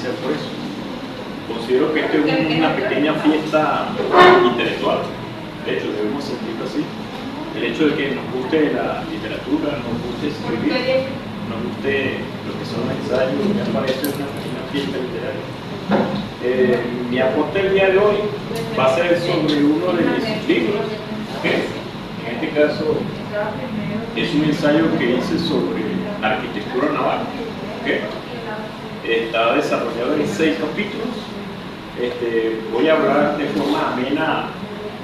iniciar por eso. Considero que esto es una pequeña fiesta intelectual. De hecho, debemos sentirlo así. El hecho de que nos guste la literatura, nos guste escribir, nos guste lo que son ensayos, me parece una fiesta literaria. Mi aporte el día de hoy va a ser sobre uno de mis libros, que en este caso es un ensayo que hice sobre arquitectura naval. Está desarrollado en 6 capítulos. Voy a hablar de forma amena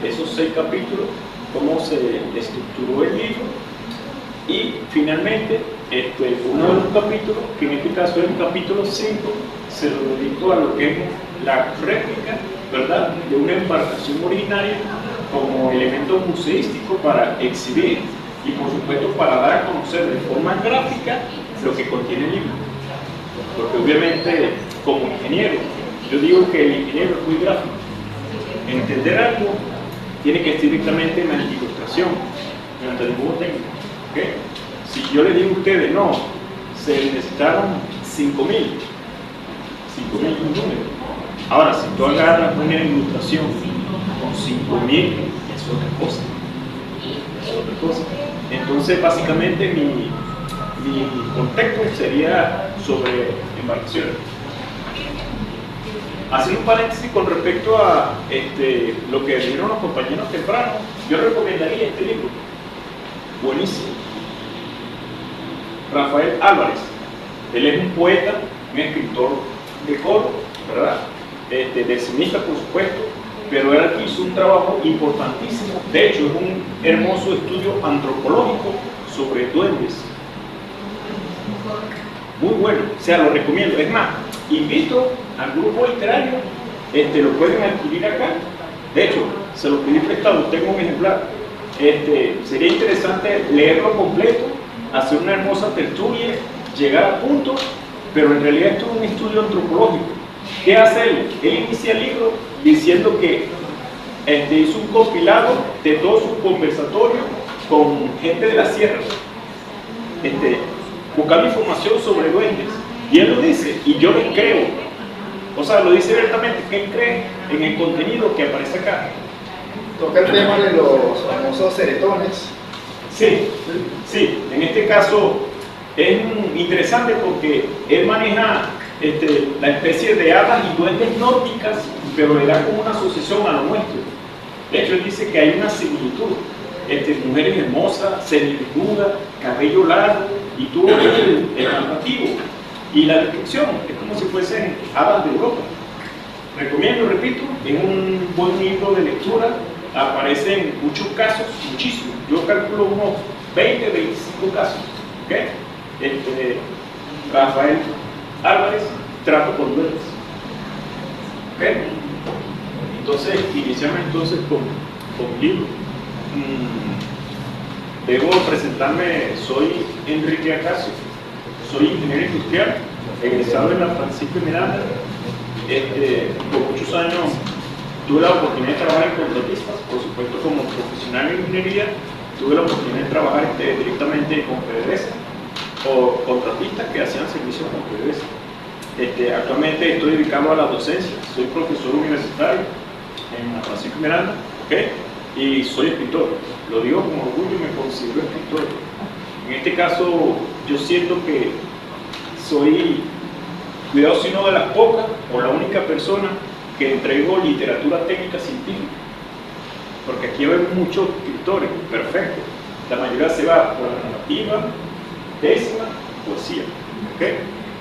de esos 6 capítulos, cómo se estructuró el libro, y finalmente uno de los capítulos, que en este caso es el capítulo 5, se lo dedico a lo que es la réplica, ¿verdad?, de una embarcación originaria como elemento museístico para exhibir y por supuesto para dar a conocer de forma gráfica lo que contiene el libro. Porque obviamente como ingeniero, yo digo que el ingeniero es muy gráfico. Entender algo tiene que estar directamente en la ilustración, en el dibujo técnico. Si yo le digo a ustedes, no, se necesitaron 5.000 un número. Ahora, si tú agarras una ilustración con 5.000, es otra cosa. Es otra cosa. Entonces, básicamente, mi contexto sería sobre embarcaciones. Haciendo un paréntesis con respecto a lo que dijeron los compañeros tempranos, yo recomendaría este libro. Buenísimo. Rafael Álvarez. Él es un poeta, un escritor de coro, ¿verdad? Decimista, por supuesto, pero él aquí hizo un trabajo importantísimo. De hecho, es un hermoso estudio antropológico sobre duendes. Muy bueno, o sea, lo recomiendo. Es más, invito al grupo literario, lo pueden adquirir acá. De hecho, se lo pedí prestado, tengo un ejemplar. Sería interesante leerlo completo, hacer una hermosa tertulia, llegar a punto, pero en realidad esto es un estudio antropológico. ¿Qué hace él? Él inicia el libro diciendo que hizo un compilado de todos sus conversatorios con gente de la sierra, buscando información sobre duendes. Y él lo dice, y yo le creo. O sea, lo dice abiertamente, que él cree en el contenido que aparece acá. Toca el tema de los famosos ceretones. Sí, en este caso es interesante porque él maneja la especie de hadas y duendes nórdicas, pero le da como una asociación a lo nuestro. De hecho, él dice que hay una similitud. Mujeres hermosas, semidesnudas, cabello largo y todo el narrativo. Y la descripción es como si fuesen hadas de Europa. Recomiendo, repito, es un buen libro de lectura. Aparecen muchos casos, muchísimos. Yo calculo unos 20, 25 casos. Rafael Álvarez, trato con duendes. Entonces, iniciamos entonces con el libro. Debo presentarme, soy Enrique Acacio, soy ingeniero industrial, egresado de la Francisco Miranda. Por muchos años tuve la oportunidad de trabajar en contratistas, por supuesto como profesional en ingeniería, tuve la oportunidad de trabajar directamente con PDVSA o contratistas que hacían servicios con PDVSA. Actualmente estoy dedicado a la docencia, soy profesor universitario en la Francisco Miranda, y soy escritor. Lo digo con orgullo, me considero escritor. En este caso, yo siento que soy, cuidado si no de las pocas o la única persona que entrego literatura técnica científica, porque aquí hay muchos escritores perfectos, la mayoría se va por la narrativa, décima, poesía,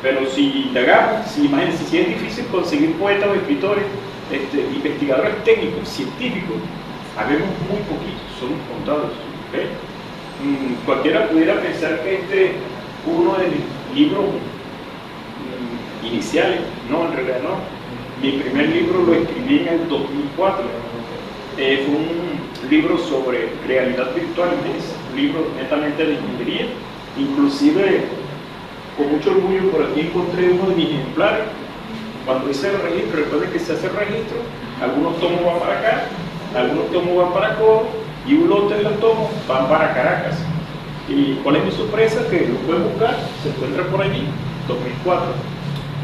pero si indagamos, imagínense, si es difícil conseguir poetas o escritores, investigadores técnicos, científicos, habemos muy poquitos, somos contados. Cualquiera pudiera pensar que uno de mis libros iniciales, no, en realidad no. Mi primer libro lo escribí en el 2004. Fue un libro sobre realidad virtual, un libro netamente de ingeniería. Inclusive, con mucho orgullo, por aquí encontré uno de mis ejemplares. Cuando hice el registro, recuerden que se hace el registro, algunos tomos van para acá, algunos tomos van para Coro, y un lote de los tomos van para Caracas. ¿Y cuál es mi sorpresa? Que lo pueden buscar, se encuentra por allí, 2004.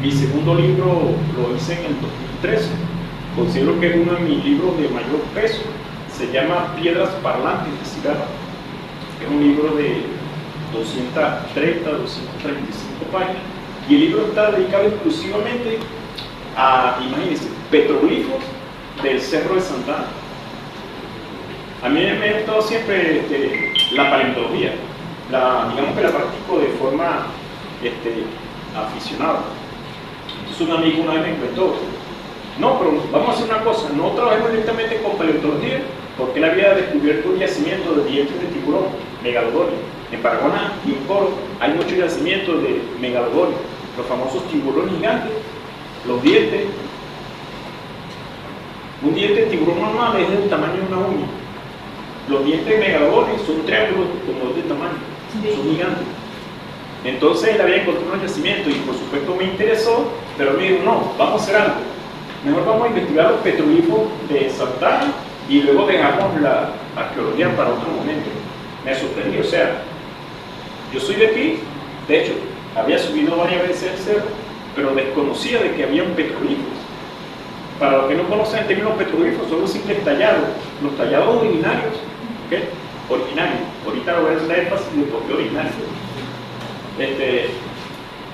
Mi segundo libro lo hice en el 2013. Considero que es uno de mis libros de mayor peso. Se llama Piedras Parlantes de Cigarra. Es un libro de 230, 235 páginas. Y el libro está dedicado exclusivamente a, imagínense, petroglifos del Cerro de Santana. A mí me ha gustado siempre la paleontología. Digamos que la practico de forma aficionada. Entonces un amigo una vez me comentó, no, pero vamos a hacer una cosa, no trabajemos directamente con paleontología, porque él había descubierto un yacimiento de dientes de tiburón, megalodonio. En Paraguaná y en Coro hay muchos yacimientos de megalodonio, los famosos tiburones gigantes, los dientes. Un diente de tiburón normal es del tamaño de una uña. Los dientes de megalodonio son triángulos como de tamaño, son gigantes. Entonces él había encontrado un yacimiento y por supuesto me interesó, pero me dijo, no, vamos a hacer algo. Mejor vamos a investigar los petroglifos de Santana y luego dejamos la arqueología para otro momento. Me sorprendió, o sea, yo soy de aquí, de hecho, había subido varias veces el cerro, pero desconocía de que habían petroglifos. Para los que no conocen el término petroglifos, son los simples tallados, los tallados originarios, ¿okay? Originarios. Ahorita lo voy a hacer énfasis de por qué originarios.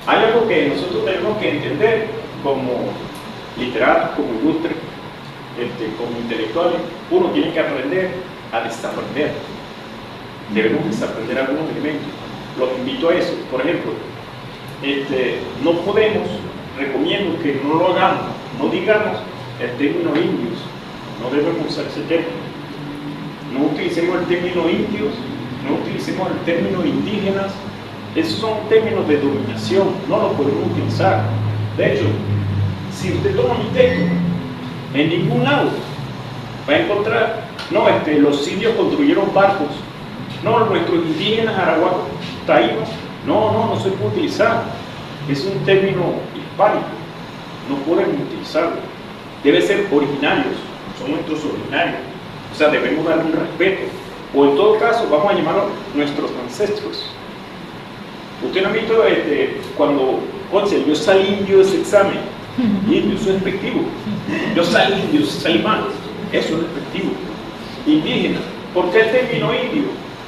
Hay algo que nosotros tenemos que entender como literatos, como ilustres, como intelectuales. Uno tiene que aprender a desaprender. Debemos desaprender algunos elementos. Los invito a eso. Por ejemplo, no podemos, recomiendo que no lo hagamos, no digamos el término indios, no debemos usar ese término. No utilicemos el término indios, no utilicemos el término indígenas. Esos son términos de dominación, no los podemos utilizar. De hecho, si usted toma mi texto, en ningún lado va a encontrar, no, los indios construyeron barcos, no, nuestros indígenas arahuacos, taínos, no se puede utilizar. Es un término hispánico, no podemos utilizarlo. Debe ser originarios, son nuestros originarios, o sea, debemos darle un respeto, o en todo caso, vamos a llamarlos nuestros ancestros. Usted no ha visto cuando, oye, yo salí indio de ese examen, indio, eso es despectivo. Yo salí indio, salí mal, eso es despectivo. Indígena, ¿por qué el término indio?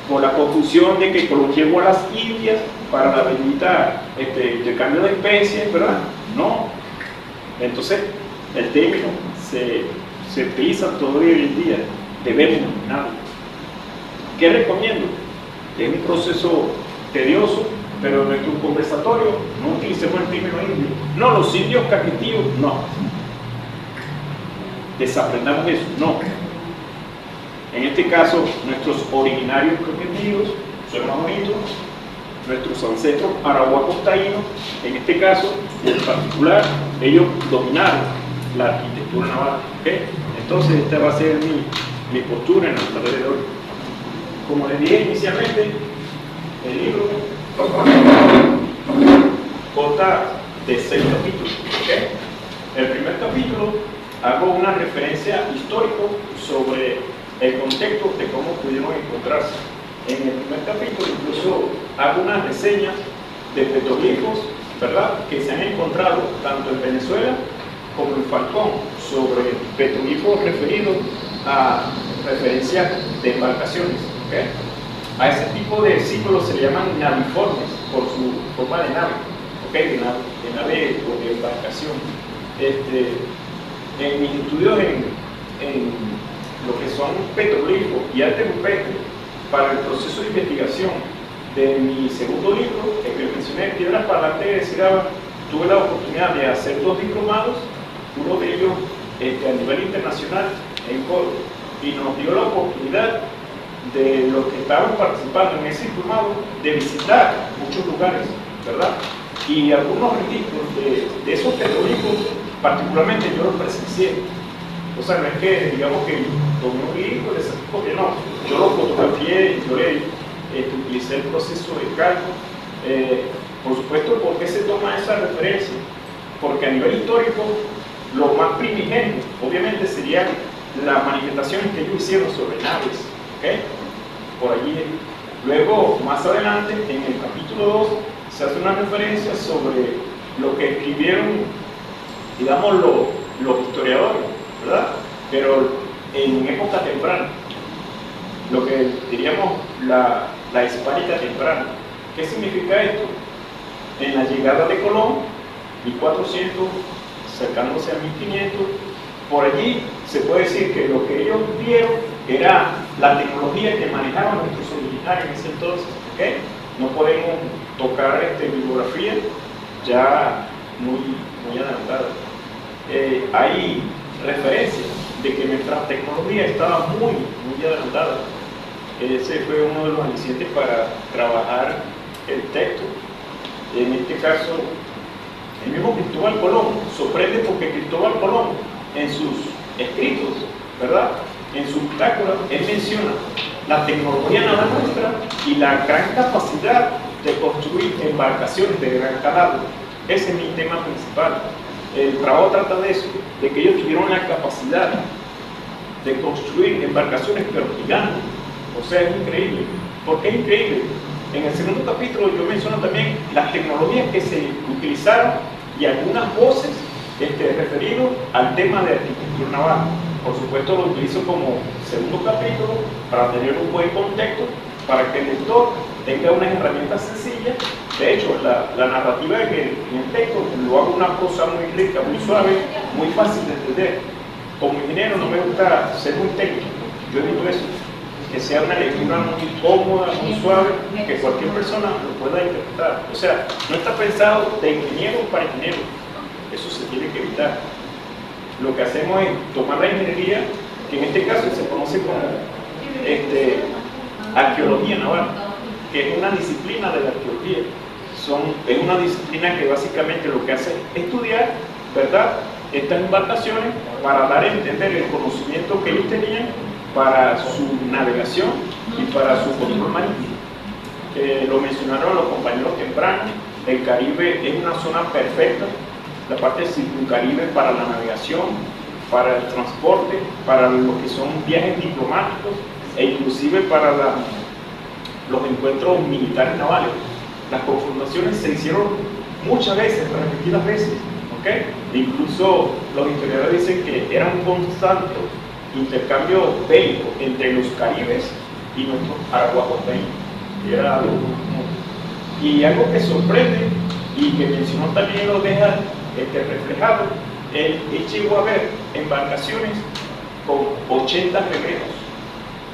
Por la confusión de que coloquemos a las indias para la bendita intercambio de especies, ¿verdad? No. Entonces, el término se utiliza todavía hoy en día, debemos dominarlo. ¿Qué recomiendo? Es un proceso tedioso, pero en nuestro conversatorio no utilicemos el término indio. No, los indios caquetíos, no. Desaprendamos eso, no. En este caso, nuestros originarios caquetíos son más bonitos, nuestros ancestros arahuacos taínos, en este caso, en particular, ellos dominaron la arquitectura naval. ¿Okay? Entonces, esta va a ser mi postura en el alrededor. Como les dije inicialmente, el libro consta de 6 capítulos. ¿Okay? En el primer capítulo hago una referencia histórica sobre el contexto de cómo pudieron encontrarse. En el primer capítulo incluso hago unas reseñas de petroglifos, ¿verdad?, que se han encontrado tanto en Venezuela como en Falcón, sobre petroglifos referidos a referencias de embarcaciones. ¿Okay? A ese tipo de símbolos se le llaman naviformes por su forma de nave, ¿okay? de nave o de embarcación. En mis estudios en lo que son petroglifos y arte rupestre, para el proceso de investigación de mi segundo libro, el que mencioné, Piedras Parlantes de Cigarra, tuve la oportunidad de hacer 2 diplomados, uno de ellos a nivel internacional en Córdoba, y nos dio la oportunidad de los que estaban participando en ese diplomado de visitar muchos lugares, ¿verdad? Y algunos registros de esos petroglifos, particularmente yo los presencié. O sea, no es que digamos que tomé un libro de ese tipo, que no, yo lo fotografié, yo utilicé el proceso de cálculo. Por supuesto, ¿por qué se toma esa referencia? Porque a nivel histórico, lo más primigenio, obviamente, serían las manifestaciones que ellos hicieron sobre naves, ¿okay? Por allí. Luego, más adelante, en el capítulo 2, se hace una referencia sobre lo que escribió escribieron, digamos, los historiadores, ¿verdad? Pero en época temprana, lo que diríamos la hispánica temprana. ¿Qué significa esto? En la llegada de Colón, 1400, acercándose a 1500, por allí se puede decir que lo que ellos vieron era la tecnología que manejaban nuestros originarios en ese entonces. ¿Okay? No podemos tocar bibliografía ya muy adelantada. Hay referencias de que nuestra tecnología estaba muy adelantada. Ese fue uno de los alicientes para trabajar el texto. En este caso, el mismo Cristóbal Colón sorprende porque Cristóbal Colón, en sus escritos, ¿verdad?, en su bitácora, él menciona la tecnología naval nuestra y la gran capacidad de construir embarcaciones de gran calado. Ese es mi tema principal. El trabajo trata de eso, de que ellos tuvieron la capacidad de construir embarcaciones pero gigantes. O sea, es increíble. ¿Por qué es increíble? En el segundo capítulo yo menciono también las tecnologías que se utilizaron y algunas voces referidas al tema de arquitectura naval. Por supuesto lo utilizo como segundo capítulo para tener un buen contexto, para que el lector tenga unas herramientas sencillas. De hecho, la narrativa en el texto lo hago una prosa muy rica, muy suave, muy fácil de entender. Como ingeniero no me gusta ser muy técnico, yo evito eso, que sea una lectura muy cómoda, muy suave, que cualquier persona lo pueda interpretar. O sea, no está pensado de ingeniero para ingeniero, eso se tiene que evitar. Lo que hacemos es tomar la ingeniería, que en este caso se conoce como arqueología naval, que es una disciplina de la arqueología. Es una disciplina que básicamente lo que hace es estudiar, ¿verdad?, estas embarcaciones para dar a entender el conocimiento que ellos tenían para su navegación y para su control marítimo. Lo mencionaron los compañeros tempranos, el Caribe es una zona perfecta, la parte circuncaribe para la navegación, para el transporte, para lo que son viajes diplomáticos e inclusive para los encuentros militares navales. Las confrontaciones se hicieron muchas veces, repetidas veces, ¿okay? Incluso los historiadores dicen que era un constante intercambio bélico entre los caribes y nuestros arahuacos bélicos. Y algo que sorprende y que mencionó también lo deja reflejado, él llegó a ver embarcaciones con 80 remeros.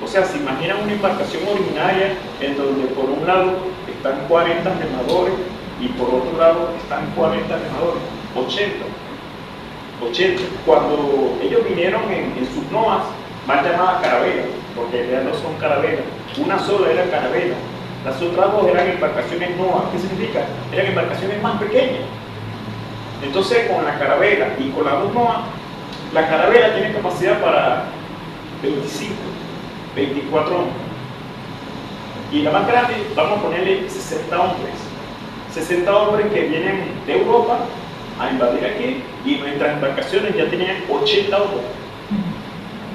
O sea, se imagina una embarcación ordinaria en donde por un lado están 40 remadores y por otro lado están 40 remadores, 80. Cuando ellos vinieron en sus noas, más llamadas carabelas, porque ya no son carabelas, una sola era carabela, las otras dos eran embarcaciones noas. ¿Qué significa? Eran embarcaciones más pequeñas. Entonces, con la carabela y con las dos noas, la carabela tiene capacidad para 25, 24 hombres. Y la más grande, vamos a ponerle 60 hombres. 60 hombres que vienen de Europa a invadir aquí, y nuestras embarcaciones ya tenían 80 hombres.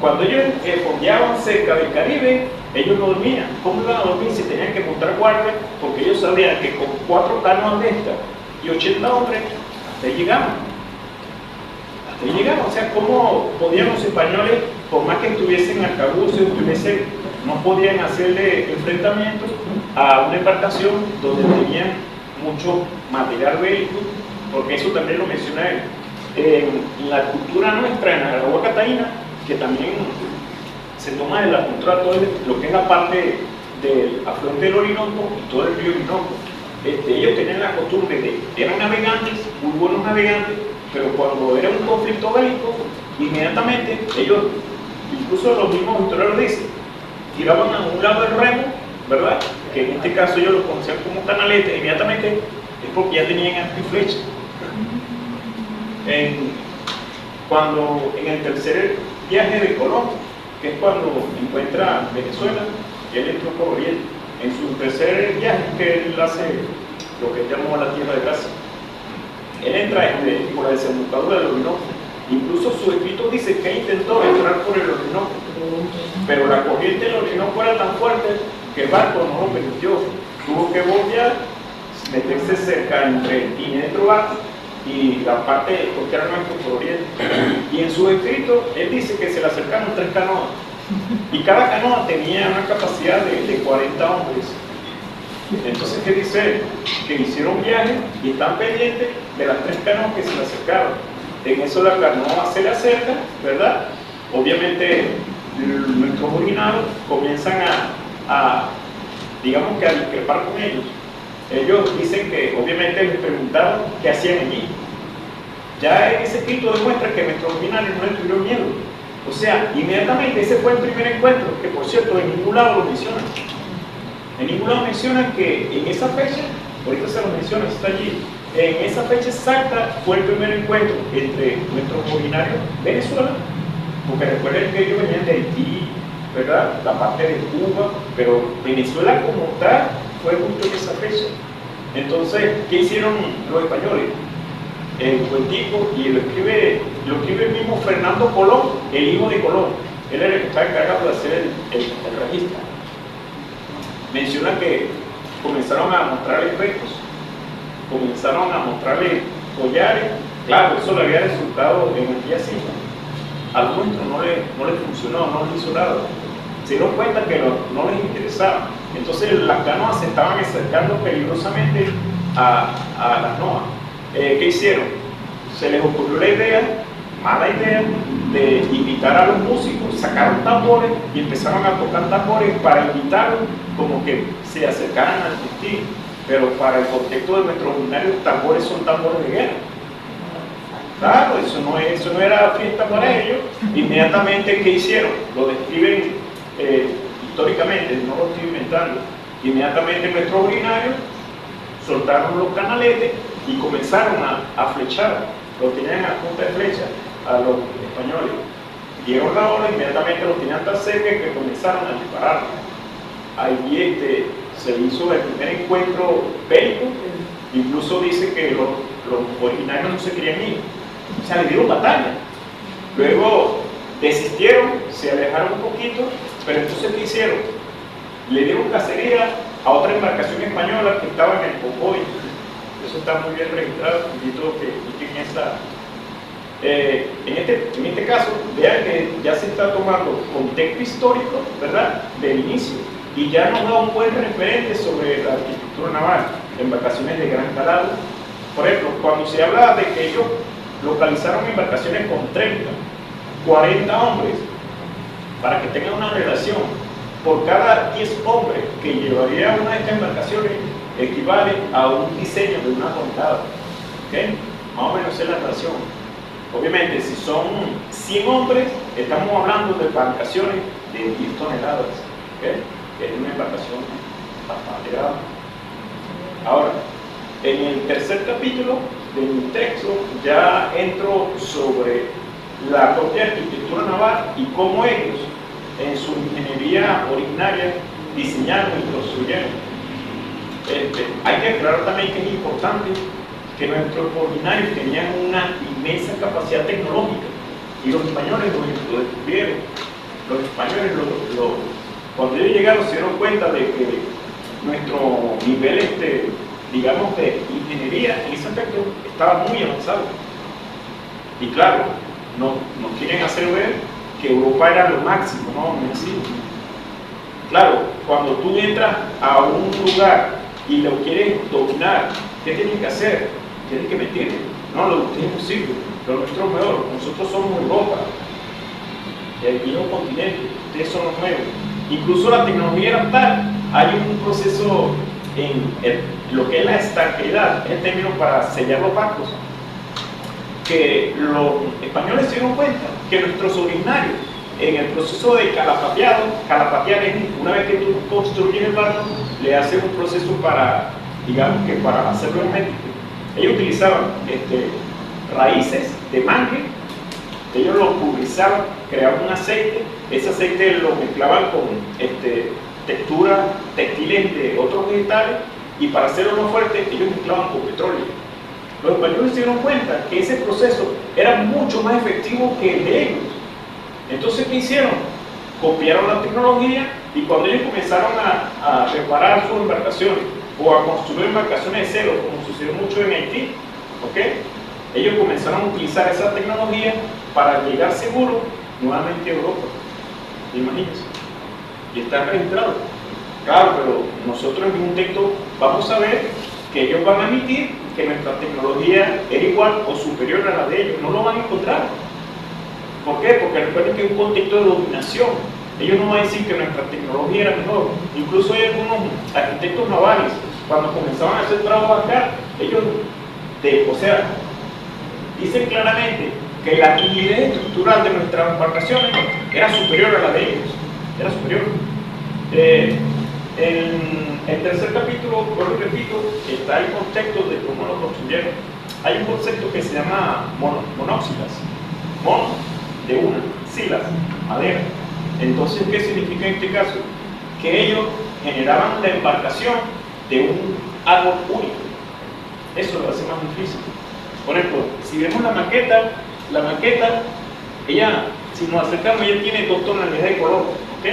Cuando ellos fondeaban cerca del Caribe, ellos no dormían. ¿Cómo iban a dormir si tenían que montar guardia? Porque ellos sabían que con 4 canoas de estas y 80 hombres, hasta ahí llegaban. O sea, ¿cómo podían los españoles, por más que estuviesen arcabuces, no podían hacerle enfrentamiento a una embarcación donde tenían mucho material bélico? Porque eso también lo menciona él. En la cultura nuestra, en la Aragua Cataína, que también se toma de la cultura todo lo que es la parte del afluente del Orinoco y todo el río Orinoco. Ellos tenían la costumbre de, eran navegantes, muy buenos navegantes, pero cuando era un conflicto bélico, inmediatamente ellos, incluso los mismos historiadores dicen, tiraban a un lado del remo, ¿verdad?, que en este caso ellos lo conocían como canalete, inmediatamente es porque ya tenían arco y flecha. Cuando en el tercer viaje de Colón, que es cuando encuentra Venezuela, él entró por Oriente. En su tercer viaje que él hace lo que llamó la Tierra de Gracia, él entra por la desembocadura del Orinoco. Incluso su escrito dice que intentó entrar por el Orinoco, pero la corriente del Orinoco era tan fuerte que el barco no lo permitió. Tuvo que voltear, meterse cerca entre Guinea y la parte costera nuestra por oriente. Y en su escrito, él dice que se le acercaron 3 canoas. Y cada canoa tenía una capacidad de 40 hombres. Entonces, ¿qué dice él? Que hicieron viaje y están pendientes de las 3 canoas que se le acercaron. En eso la canoa se le acerca, ¿verdad? Obviamente, nuestros originados comienzan digamos que a discrepar con ellos. Ellos dicen que obviamente les preguntaron qué hacían allí. Ya en ese escrito demuestra que nuestros originarios no les tuvieron miedo. O sea, inmediatamente ese fue el primer encuentro, que por cierto en ningún lado lo mencionan. En ningún lado mencionan que en esa fecha, ahorita se lo menciona, está allí, en esa fecha exacta fue el primer encuentro entre nuestros originarios de Venezuela, porque recuerden que ellos venían de Haití, ¿verdad? La parte de Cuba, pero Venezuela como tal fue justo en esa fecha. Entonces, ¿qué hicieron los españoles? El cuentico, y lo escribe el mismo Fernando Colón, el hijo de Colón. Él era el que estaba encargado de hacer el registro. Menciona que comenzaron a mostrarle espejos, comenzaron a mostrarle collares. Claro, eso le había resultado en aquella cita. Al nuestro no le funcionó, no le hizo nada. Se dieron cuenta que no les interesaba. Entonces las canoas se estaban acercando peligrosamente a las noas. ¿Qué hicieron? Se les ocurrió la idea, mala idea, de invitar a los músicos, sacaron tambores y empezaron a tocar tambores para invitarlos como que se acercaran al festín. Pero para el contexto de nuestros ordinarios, tambores son tambores de guerra. Claro, eso no era fiesta para ellos. Inmediatamente, ¿qué hicieron? Lo describen históricamente, no lo estoy inventando. Inmediatamente nuestros ordinarios soltaron los canaletes y comenzaron a flechar, lo tenían a punta de flecha a los españoles. Dieron la ola, inmediatamente los tenían tan cerca que comenzaron a disparar. Ahí se hizo el primer encuentro bélico, incluso dice que los originarios no se querían ir, o sea, le dieron batalla. Luego desistieron, se alejaron un poquito, pero entonces ¿qué hicieron? Le dieron cacería a otra embarcación española que estaba en el Cocoy. Eso está muy bien registrado, invito que busquen esa. En este caso, vean que ya se está tomando contexto histórico, ¿verdad?, del inicio, y ya nos da un buen referente sobre la arquitectura naval, embarcaciones de gran calado. Por ejemplo, cuando se habla de que ellos localizaron embarcaciones con 30, 40 hombres, para que tengan una relación, por cada 10 hombres que llevaría una de estas embarcaciones, equivale a un diseño de una tonelada. ¿Okay? Más o menos es la relación. Obviamente, si son 100 hombres, estamos hablando de embarcaciones de 10 toneladas. ¿Okay? Que es una embarcación bastante grande. Ahora, en el tercer capítulo de mi texto ya entro sobre la propia arquitectura naval y cómo ellos, en su ingeniería originaria, diseñaron y construyeron. Hay que aclarar también que es importante que nuestros originarios tenían una inmensa capacidad tecnológica y los españoles lo descubrieron. Los españoles, cuando ellos llegaron, se dieron cuenta de que nuestro nivel, digamos, de ingeniería en ese aspecto estaba muy avanzado. Y claro, nos quieren hacer ver que Europa era lo máximo, no es así. Claro, cuando tú entras a un lugar y lo quieres dominar, ¿qué tienes que hacer? Tienes que mentirle. No, lo que es imposible, lo nuestro es mejor. Nosotros somos Europa, el viejo continente, ustedes son los nuevos. Incluso la tecnología era tal, hay un proceso en lo que es la estanqueidad, es el término para sellar los barcos, que los españoles se dieron cuenta que nuestros originarios, en el proceso de calapatear es una vez que tú construyes el barco, le haces un proceso para, digamos que para hacerlo hermético. Ellos utilizaban raíces de mangue, ellos lo pulverizaban, creaban un aceite, ese aceite lo mezclaban con texturas textiles de otros vegetales y para hacerlo más fuerte ellos mezclaban con petróleo. Los españoles se dieron cuenta que ese proceso era mucho más efectivo que el de ellos. Entonces, ¿qué hicieron? Copiaron la tecnología y cuando ellos comenzaron a reparar sus embarcaciones o a construir embarcaciones de cero, como sucedió mucho en Haití, ¿okay? ellos comenzaron a utilizar esa tecnología para llegar seguro nuevamente a Europa. Imagínense. Y está registrado. Claro, pero nosotros en un texto vamos a ver que ellos van a admitir que nuestra tecnología era igual o superior a la de ellos. No lo van a encontrar. ¿Por qué? Porque recuerden que es un contexto de dominación. Ellos no van a decir que nuestra tecnología era mejor. Incluso hay algunos arquitectos navales, cuando comenzaban a hacer trabajo acá, ellos, dicen claramente que la rigidez estructural de nuestras embarcaciones era superior a la de ellos. Era superior. En el tercer capítulo, vuelvo y repito, está el contexto de cómo lo construyeron. Hay un concepto que se llama monóxilas. Mono, de una, silas, madera. Entonces, ¿qué significa en este caso? Que ellos generaban la embarcación de un árbol único. Eso lo hace más difícil. Por ejemplo, si vemos la maqueta, ella, si nos acercamos, ella tiene dos tonalidades de color, ¿ok?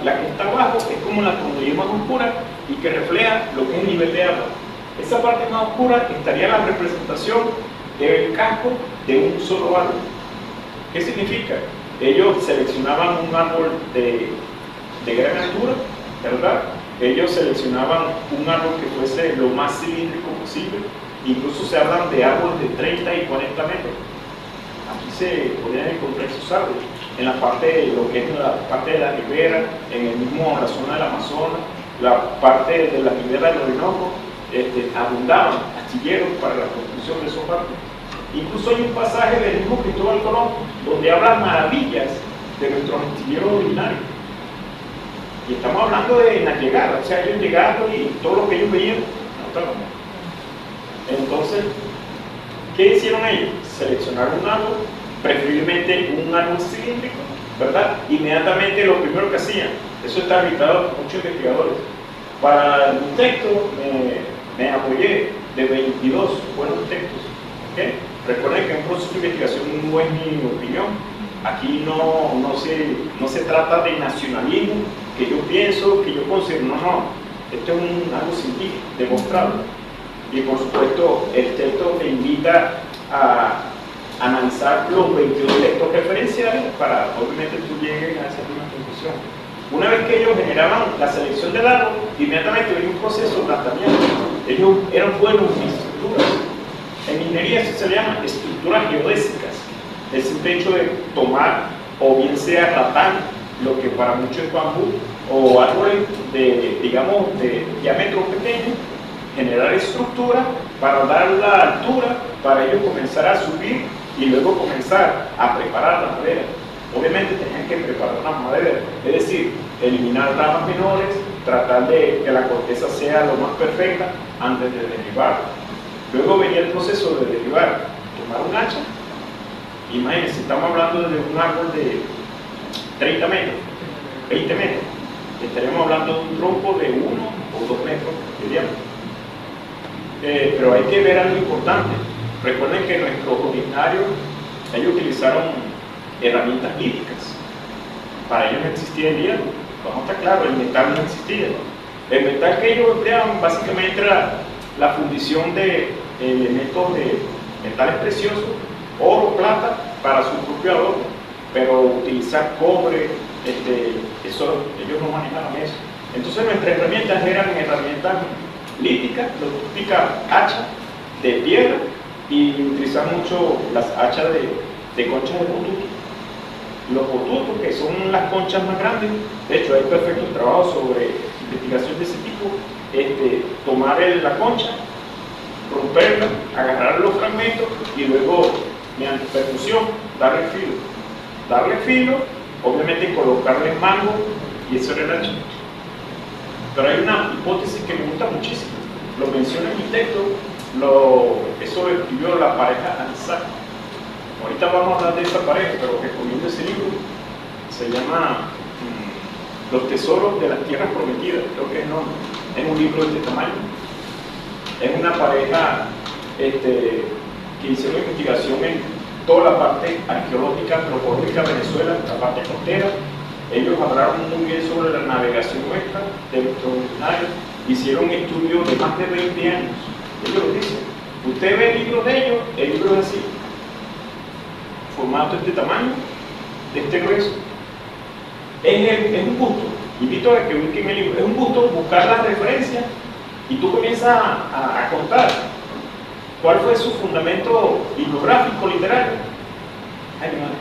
La que está abajo es como la tonalidad más oscura y que refleja lo que es el nivel de agua. Esa parte más oscura estaría la representación del casco de un solo árbol. ¿Qué significa? Ellos seleccionaban un árbol de gran altura, ¿verdad? Ellos seleccionaban un árbol que fuese lo más cilíndrico posible. Incluso se hablan de árboles de 30 y 40 metros. Aquí se podían encontrar esos árboles. En la parte, lo que es la parte de la ribera, en el mismo, la zona del Amazonas, la parte de la ribera del Orinoco, abundaban astilleros para la construcción de esos barcos. Incluso hay un pasaje del mismo Cristóbal Colón donde habla maravillas de nuestros astilleros originarios. Y estamos hablando de la llegada, o sea, ellos llegaron y todo lo que ellos veían, entonces, ¿qué hicieron ellos? Seleccionaron un árbol, preferiblemente un árbol cilíndrico, ¿verdad? Inmediatamente lo primero que hacían, eso está registrado por muchos investigadores. Para mi texto me apoyé de 22 buenos textos, ¿okay? Recuerden que es un proceso de investigación, no es mi opinión. Aquí no se trata de nacionalismo, que yo pienso, que yo considero, no. Esto es algo científico, demostrado. Y por supuesto, el texto te invita a analizar los 22 textos referenciales para, obviamente, tú llegues a esa misma conclusión. Una vez que ellos generaban la selección del árbol, inmediatamente venía un proceso de tratamiento. Ellos eran buenos en estructuras. En minería eso se le llama estructuras geodésicas. Es el hecho de tomar, o bien sea ratán, lo que para muchos es bambú, o árboles de diámetro pequeño, generar estructura para dar la altura para ellos comenzar a subir y luego comenzar a preparar la madera. Obviamente tenían que preparar la madera, es decir, eliminar ramas menores, tratar de que la corteza sea lo más perfecta antes de derribar. Luego venía el proceso de derribar, tomar un hacha. Imagínense, estamos hablando de un árbol de 30 metros, 20 metros. Estaríamos hablando de un tronco de 1 o 2 metros de diámetro. Pero hay que ver algo importante. Recuerden que nuestros originarios, ellos utilizaron herramientas líticas. Para ellos no existía el hierro. Vamos a estar claros, el metal no existía. El metal que ellos empleaban básicamente era la fundición de elementos de metales preciosos, oro, plata, para su propio adorno. Pero utilizar cobre, eso, ellos no manejaban eso. Entonces nuestras herramientas eran herramientas líticas, lo típica hacha de piedra, y utilizar mucho las hachas de conchas de potuto. Los potutos, que son las conchas más grandes, de hecho hay perfectos trabajos sobre investigación de ese tipo, tomar la concha, romperla, agarrar los fragmentos y luego, mediante percusión, darle filo, obviamente colocarle mango, y eso era el hacha. Pero hay una hipótesis que me gusta muchísimo, lo menciona en mi texto, eso lo escribió la pareja Anzac. Ahorita vamos a hablar de esa pareja, pero recomiendo ese libro, se llama Los tesoros de las tierras prometidas, creo que es un libro de este tamaño. Es una pareja que hicieron investigación en toda la parte arqueológica, antropológica de Venezuela, la parte costera. Ellos hablaron muy bien sobre la navegación nuestra, de nuestros originarios, hicieron estudios de más de 20 años, ellos lo dicen, Usted ve libros de ellos, el libro es así, formato de este tamaño, de este grueso. Es un gusto, invito a que busquen el libro, es un gusto buscar las referencias y tú comienzas a contar cuál fue su fundamento bibliográfico, literario. Ay, mi madre.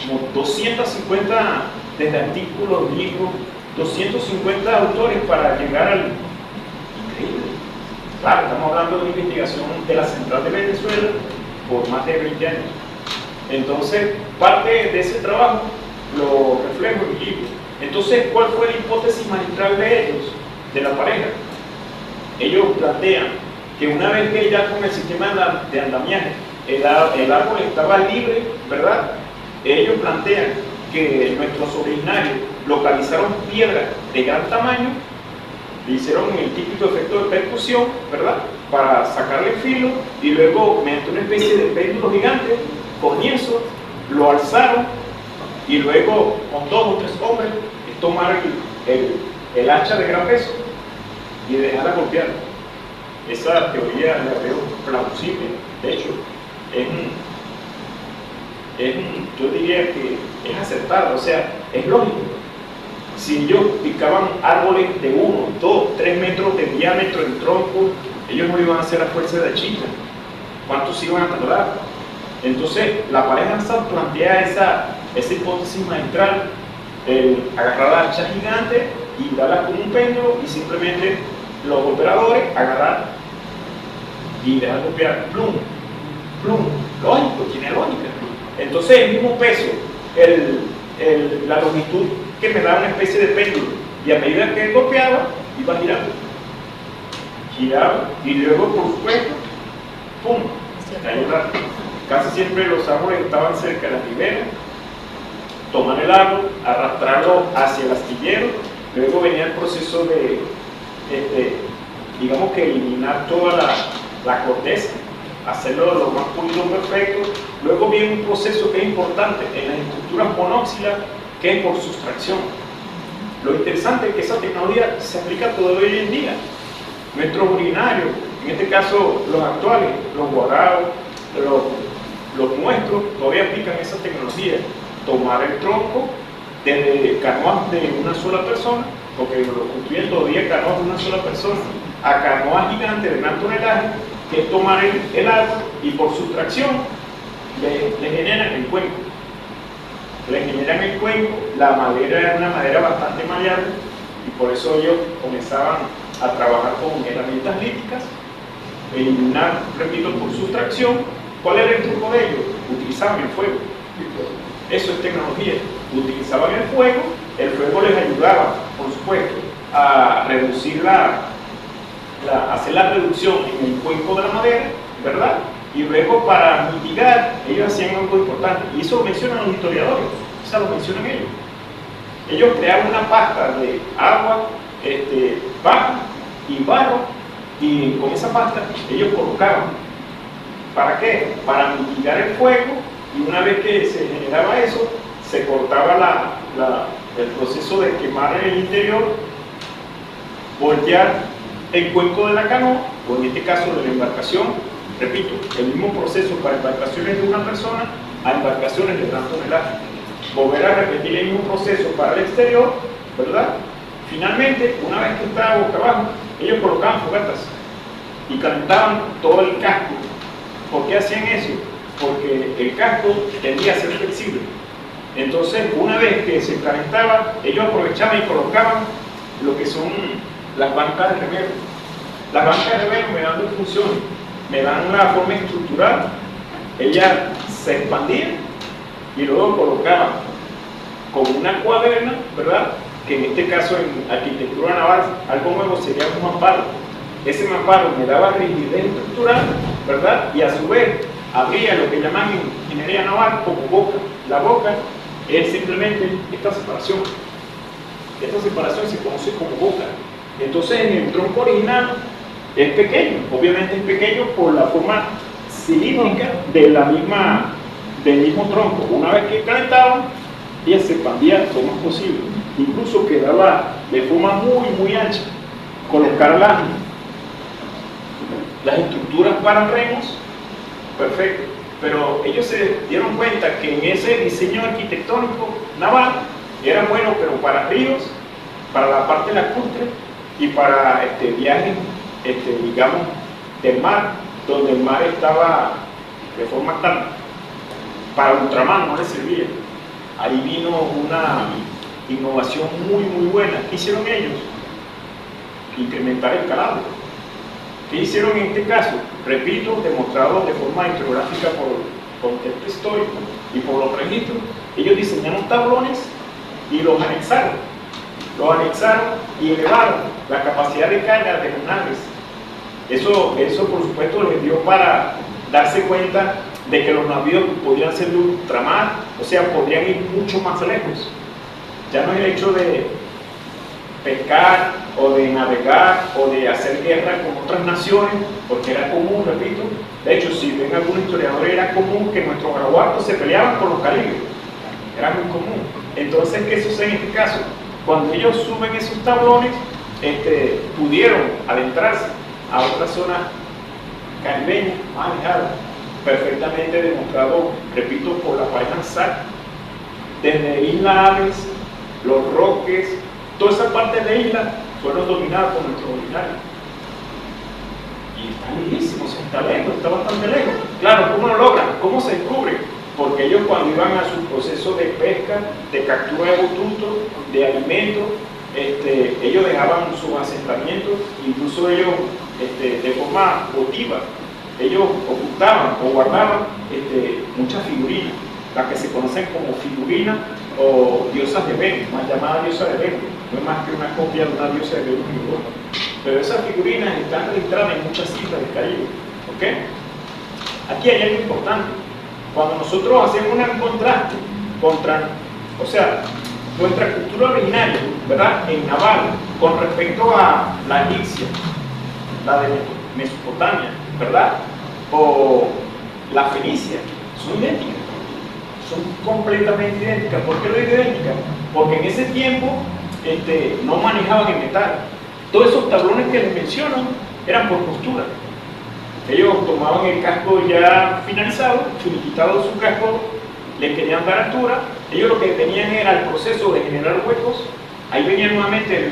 Como 250 desde artículos, libros, 250 autores para llegar al... Increíble. Claro, estamos hablando de una investigación de la Central de Venezuela por más de 20 años. Entonces, parte de ese trabajo lo reflejo en mi libro. Entonces, ¿cuál fue la hipótesis magistral de ellos, de la pareja? Ellos plantean que una vez que ya con el sistema de andamiaje el árbol estaba libre, ¿verdad? Ellos plantean que nuestros originarios localizaron piedras de gran tamaño, le hicieron el típico efecto de percusión, ¿verdad? Para sacarle el filo y luego, mediante una especie de péndulo gigante, con lienzo, lo alzaron y luego, con 2 o 3 hombres, tomaron el hacha de gran peso y dejarla golpear. Esa teoría la veo plausible. De hecho, yo diría que es acertada, o sea, es lógico. Si ellos picaban árboles de 1, 2, 3 metros de diámetro en tronco, ellos no iban a hacer la fuerza de China. ¿Cuántos iban a tardar? Entonces, la pareja plantea esa hipótesis magistral, agarrar la hacha gigante y darla con un péndulo y simplemente los operadores agarrar y dejar golpear, plum, plum, lógico, tiene lógica. Entonces el mismo peso, la longitud que me da una especie de péndulo, y a medida que golpeaba, iba giraba, y luego por supuesto, pum, cayó la... Casi siempre los árboles estaban cerca de la ribera, tomar el árbol, arrastrarlo hacia el astillero, luego venía el proceso de digamos que eliminar toda la corteza, hacerlo lo más pulido perfecto. Luego viene un proceso que es importante en las estructuras monóxilas, que es por sustracción. Lo interesante es que esa tecnología se aplica todavía hoy en día. Nuestros originarios, en este caso los actuales, los guaraos, los nuestros, todavía aplican esa tecnología. Tomar el tronco desde canoas de una sola persona, porque lo construyen todavía canoas de una sola persona, a canoas gigantes de gran tonelaje, que es tomar el árbol y por sustracción le generan el cuenco. Le generan el cuenco, la madera era una madera bastante maleable y por eso ellos comenzaban a trabajar con herramientas líticas, eliminar, repito, por sustracción. ¿Cuál era el truco de ellos? Utilizaban el fuego. Eso es tecnología. Utilizaban el fuego les ayudaba, por supuesto, a reducir hacer la reducción en el cuenco de la madera, ¿verdad? Y luego para mitigar, ellos hacían algo importante, y eso lo mencionan los historiadores, o sea, lo mencionan ellos. Ellos creaban una pasta de agua, paja y barro, y con esa pasta ellos colocaban. ¿Para qué? Para mitigar el fuego, y una vez que se generaba eso, se cortaba el proceso de quemar el interior, voltear el cuenco de la canoa, o en este caso de la embarcación, repito, el mismo proceso para embarcaciones de una persona a embarcaciones de gran tonelaje. Volver a repetir el mismo proceso para el exterior, ¿verdad? Finalmente, una vez que estaba boca abajo, ellos colocaban fogatas y calentaban todo el casco. ¿Por qué hacían eso? Porque el casco tendía a ser flexible. Entonces, una vez que se calentaba, ellos aprovechaban y colocaban lo que son las bancas de remero. Las bancas de remero me dan dos funciones. Me dan una forma estructural, ellas se expandían y luego colocaban con una cuaderna, ¿verdad? Que en este caso en arquitectura naval, algo nuevo sería un mamparo. Ese mamparo me daba rigidez estructural, ¿verdad? Y a su vez habría lo que llaman en ingeniería naval como boca. La boca es simplemente esta separación. Esta separación se conoce como boca. Entonces en el tronco original es pequeño, obviamente es pequeño por la forma cilíndrica del mismo tronco. Una vez que calentaban, ella se expandía lo más posible, incluso quedaba de forma muy ancha. Colocar las estructuras para remos, perfecto. Pero ellos se dieron cuenta que en ese diseño arquitectónico naval era bueno, pero para ríos, para la parte lacustre y para viajes, digamos, del mar, donde el mar estaba de forma tal, para ultramar no les servía. Ahí vino una innovación muy buena. ¿Qué hicieron ellos? Incrementar el calado. ¿Qué hicieron en este caso? Repito, demostrado de forma historiográfica por texto histórico y por los registros. Ellos diseñaron tablones y los anexaron. Los anexaron y elevaron la capacidad de carga de las naves. Eso por supuesto les dio para darse cuenta de que los navíos podrían ser de ultramar, o sea, podrían ir mucho más lejos. Ya no es el hecho de pescar o de navegar o de hacer guerra con otras naciones, porque era común, repito. De hecho, si ven algunos historiadores, era común que nuestros arahuacos se peleaban con los caribes. Era muy común. Entonces, ¿qué sucede en este caso? Cuando ellos suben esos tablones, pudieron adentrarse a otra zona caribeña, más alejada, perfectamente demostrado, repito, por la pareja SAC, desde Isla Aves, Los Roques, toda esa parte de isla fueron dominadas por nuestros originarios. Y está lejísimos, está lejos, está bastante lejos. Claro, ¿cómo lo logran? ¿Cómo se descubre? Porque ellos cuando iban a su proceso de pesca, de captura de botutos, de alimentos, ellos dejaban sus asentamientos, incluso ellos de forma votiva, ellos ocultaban o guardaban muchas figurinas, las que se conocen como figurinas o diosas de Venus, más llamadas diosas de Venus, no es más que una copia de una diosa de Venus en Europa. Pero esas figurinas están registradas en muchas islas del Caribe. ¿Ok? Aquí hay algo importante. Cuando nosotros hacemos un contraste contra, o sea, nuestra cultura originaria, ¿verdad?, en naval, con respecto a la egipcia, la de Mesopotamia, ¿verdad?, o la fenicia, son idénticas, son completamente idénticas. ¿Por qué lo digo idénticas? Porque en ese tiempo no manejaban el metal. Todos esos tablones que les menciono eran por costura. Ellos tomaban el casco ya finalizado, finiquitado su casco, le querían dar altura. Ellos lo que tenían era el proceso de generar huecos. Ahí venía nuevamente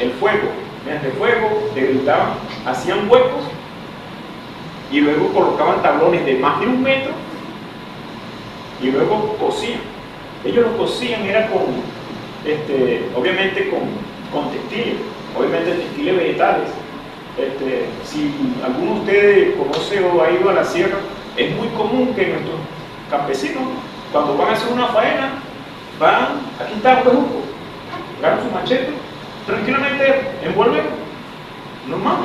el fuego. Mediante fuego, debilitaban, hacían huecos y luego colocaban tablones de más de 1 metro y luego cosían. Ellos lo cosían, era con, obviamente con textiles, obviamente textiles vegetales. Si alguno de ustedes conoce o ha ido a la sierra, es muy común que nuestros campesinos, cuando van a hacer una faena, van, aquí está un bejuco, agarran su machete, tranquilamente envuelven, normal,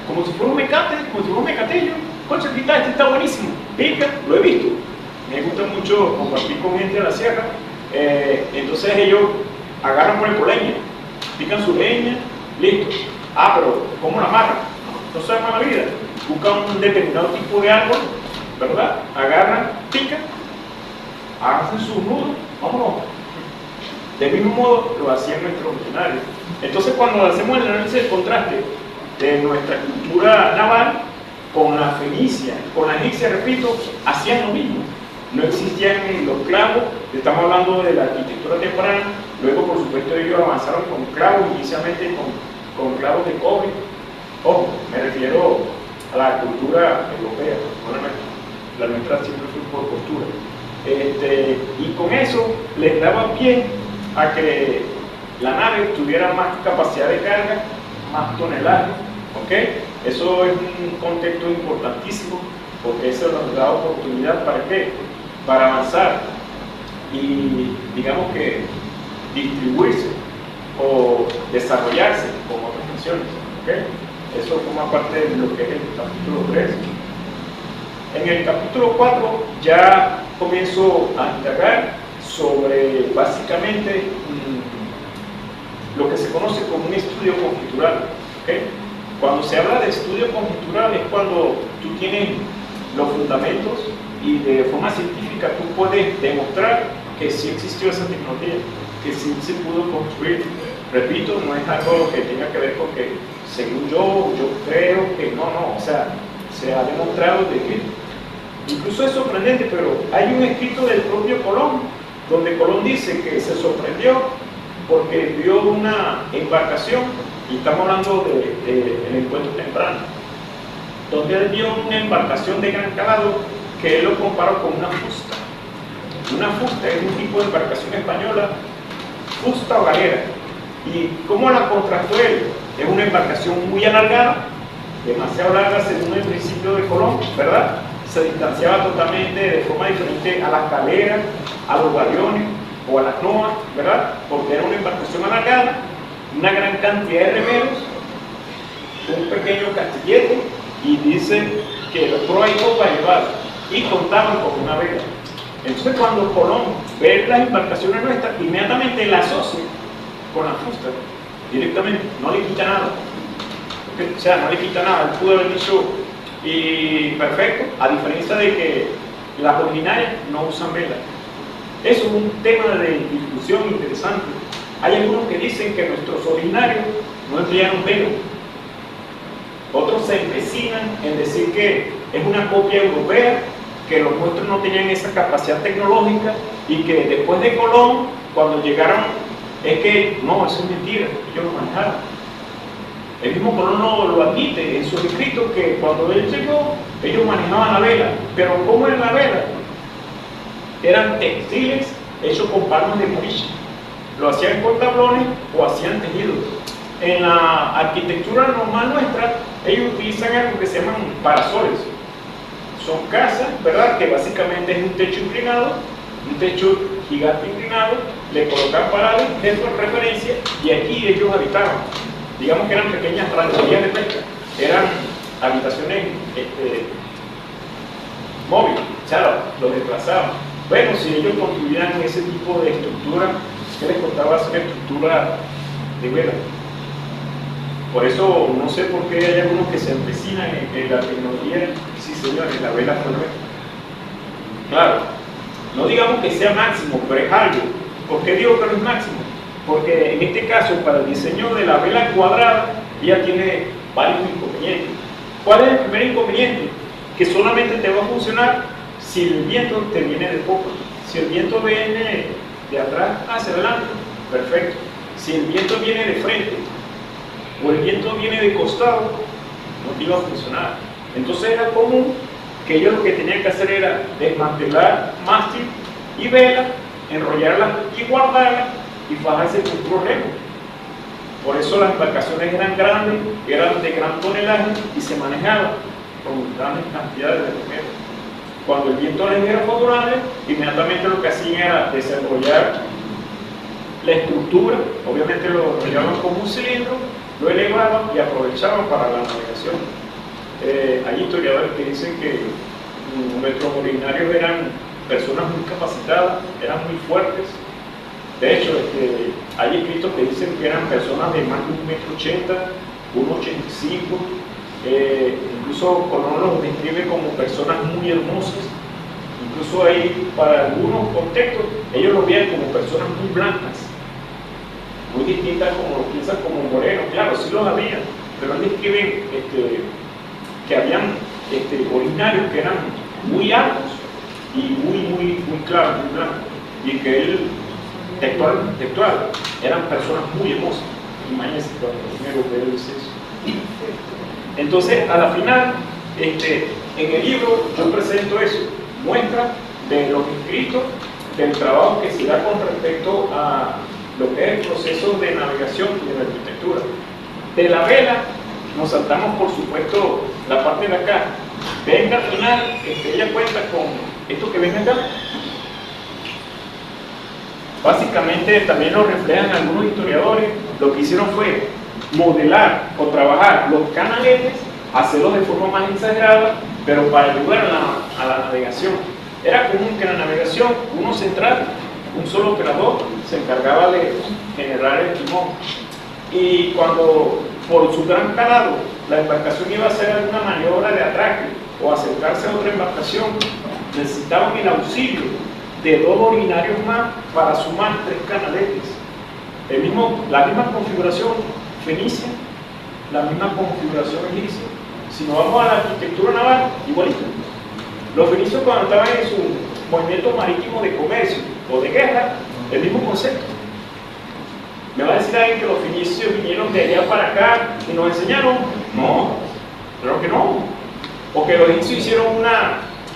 como si fuera un mecate, como si fuera un mecatillo. Concha, aquí está, este está buenísimo, pica, lo he visto. Me gusta mucho compartir con gente de la sierra. Entonces ellos agarran por el leña, pican su leña, listo. Ah, pero ¿cómo la amarran? No se llama la vida. Buscan un determinado tipo de árbol, ¿verdad? Agarran, pican, hacen sus nudos, vámonos. Del mismo modo lo hacían nuestros originarios. Entonces, cuando hacemos el análisis del contraste de nuestra cultura naval con la fenicia, con la egipcia, repito, hacían lo mismo. No existían los clavos, estamos hablando de la arquitectura temprana. Luego, por supuesto, ellos avanzaron con clavos, inicialmente con clavos de cobre. Ojo, me refiero a la cultura europea, la nuestra siempre fue por costura. Y con eso les daba pie a que la nave tuviera más capacidad de carga, más tonelaje. Eso es un contexto importantísimo, porque eso nos da oportunidad para qué, para avanzar y, digamos, que distribuirse o desarrollarse con otras naciones. Eso forma parte de lo que es el capítulo 3. En el capítulo 4 ya comienzo a indagar sobre básicamente lo que se conoce como un estudio conjetural. Cuando se habla de estudio conjetural es cuando tú tienes los fundamentos y de forma científica tú puedes demostrar que sí existió esa tecnología, que sí se pudo construir. Repito, no es algo que tenga que ver con que según yo creo que no, o sea, se ha demostrado de que, incluso es sorprendente, pero hay un escrito del propio Colón, donde Colón dice que se sorprendió porque vio una embarcación, y estamos hablando del encuentro temprano, donde él vio una embarcación de gran calado que él lo comparó con una fusta. Una fusta es un tipo de embarcación española, fusta o galera. ¿Y cómo la contrastó él? Es una embarcación muy alargada, demasiado larga según el principio de Colón, ¿verdad? Se distanciaba totalmente de forma diferente a las galeras, a los galeones o a las noas, ¿verdad? Porque era una embarcación alargada, una gran cantidad de remeros, un pequeño castillete, y dice que los prohibió para llevar, y contaban con una vela. Entonces cuando Colón ve las embarcaciones nuestras, inmediatamente la asocia con la fusta, directamente, no le quita nada. O sea, no le quita nada, él pudo haber dicho, y perfecto, a diferencia de que las originarias no usan vela. Eso es un tema de discusión interesante. Hay algunos que dicen que nuestros originarios no emplearon vela. Otros se empecinan en decir que es una copia europea, que los nuestros no tenían esa capacidad tecnológica y que después de Colón, cuando llegaron, es que no, eso es mentira, ellos lo manejaron. El mismo Colón lo admite en sus escritos que cuando él llegó, ellos manejaban la vela. Pero ¿cómo era la vela? Eran textiles hechos con palmas de morilla. Lo hacían con tablones o hacían tejidos. En la arquitectura normal nuestra, ellos utilizan algo que se llaman parasoles. Son casas, ¿verdad?, que básicamente es un techo inclinado, un techo gigante inclinado, le colocan paradas de referencia y aquí ellos habitaban. Digamos que eran pequeñas rancherías de pesca, eran habitaciones móviles, claro, los desplazaban. Bueno, si ellos construían ese tipo de estructura, ¿qué les costaba hacer estructura de vela? Por eso no sé por qué hay algunos que se empecinan en que la tecnología, sí señores, la vela fue nuestra. Claro, no digamos que sea máximo, pero es algo. ¿Por qué digo que no es máximo? Porque en este caso, para el diseño de la vela cuadrada, ya tiene varios inconvenientes. ¿Cuál es el primer inconveniente? Que solamente te va a funcionar si el viento te viene de popa. Si el viento viene de atrás hacia adelante, perfecto. Si el viento viene de frente o el viento viene de costado, no te iba a funcionar. Entonces era común que ellos lo que tenían que hacer era desmantelar mástil y vela, enrollarlas y guardarlas y fajarse con puro remo. Por eso las embarcaciones eran grandes, eran de gran tonelaje y se manejaban con grandes cantidades de remeros. Cuando el viento les era favorable, inmediatamente lo que hacían era desarrollar la estructura, obviamente lo enrollaban como un cilindro, lo elevaban y aprovechaban para la navegación. Hay historiadores que dicen que nuestros originarios eran personas muy capacitadas, eran muy fuertes. De hecho, hay escritos que dicen que eran personas de más de 1,80 m, 1,85 m, incluso Colón los describe como personas muy hermosas. Incluso ahí, para algunos contextos, ellos los veían como personas muy blancas, muy distintas como los piensan como morenos. Claro, sí los había, pero él describe que habían originarios que eran muy altos y muy claros, muy blancos, y que él textual, eran personas muy hermosas. Imagínense cuando primero que él dice eso. Entonces, a la final, en el libro yo presento eso, muestra de los escritos, del trabajo que se da con respecto a lo que es el proceso de navegación y de la arquitectura. De la vela nos saltamos, por supuesto, la parte de acá. Ven al final, ella cuenta con esto que ven acá. Básicamente también lo reflejan algunos historiadores. Lo que hicieron fue modelar o trabajar los canaletes, hacerlos de forma más exagerada, pero para ayudar a la navegación. Era común que en la navegación uno central, un solo operador, se encargaba de generar el timón. Y cuando por su gran calado la embarcación iba a hacer alguna maniobra de atraque o acercarse a otra embarcación, necesitaban el auxilio de 2 originarios más para sumar 3 canaletes. La misma configuración fenicia la misma configuración egipcia. Si nos vamos a la arquitectura naval, igualito. Los fenicios, cuando estaban en su movimiento marítimo de comercio o de guerra, el mismo concepto. ¿Me va a decir alguien que los fenicios vinieron de allá para acá y nos enseñaron? No, claro que no. O que los egipcios hicieron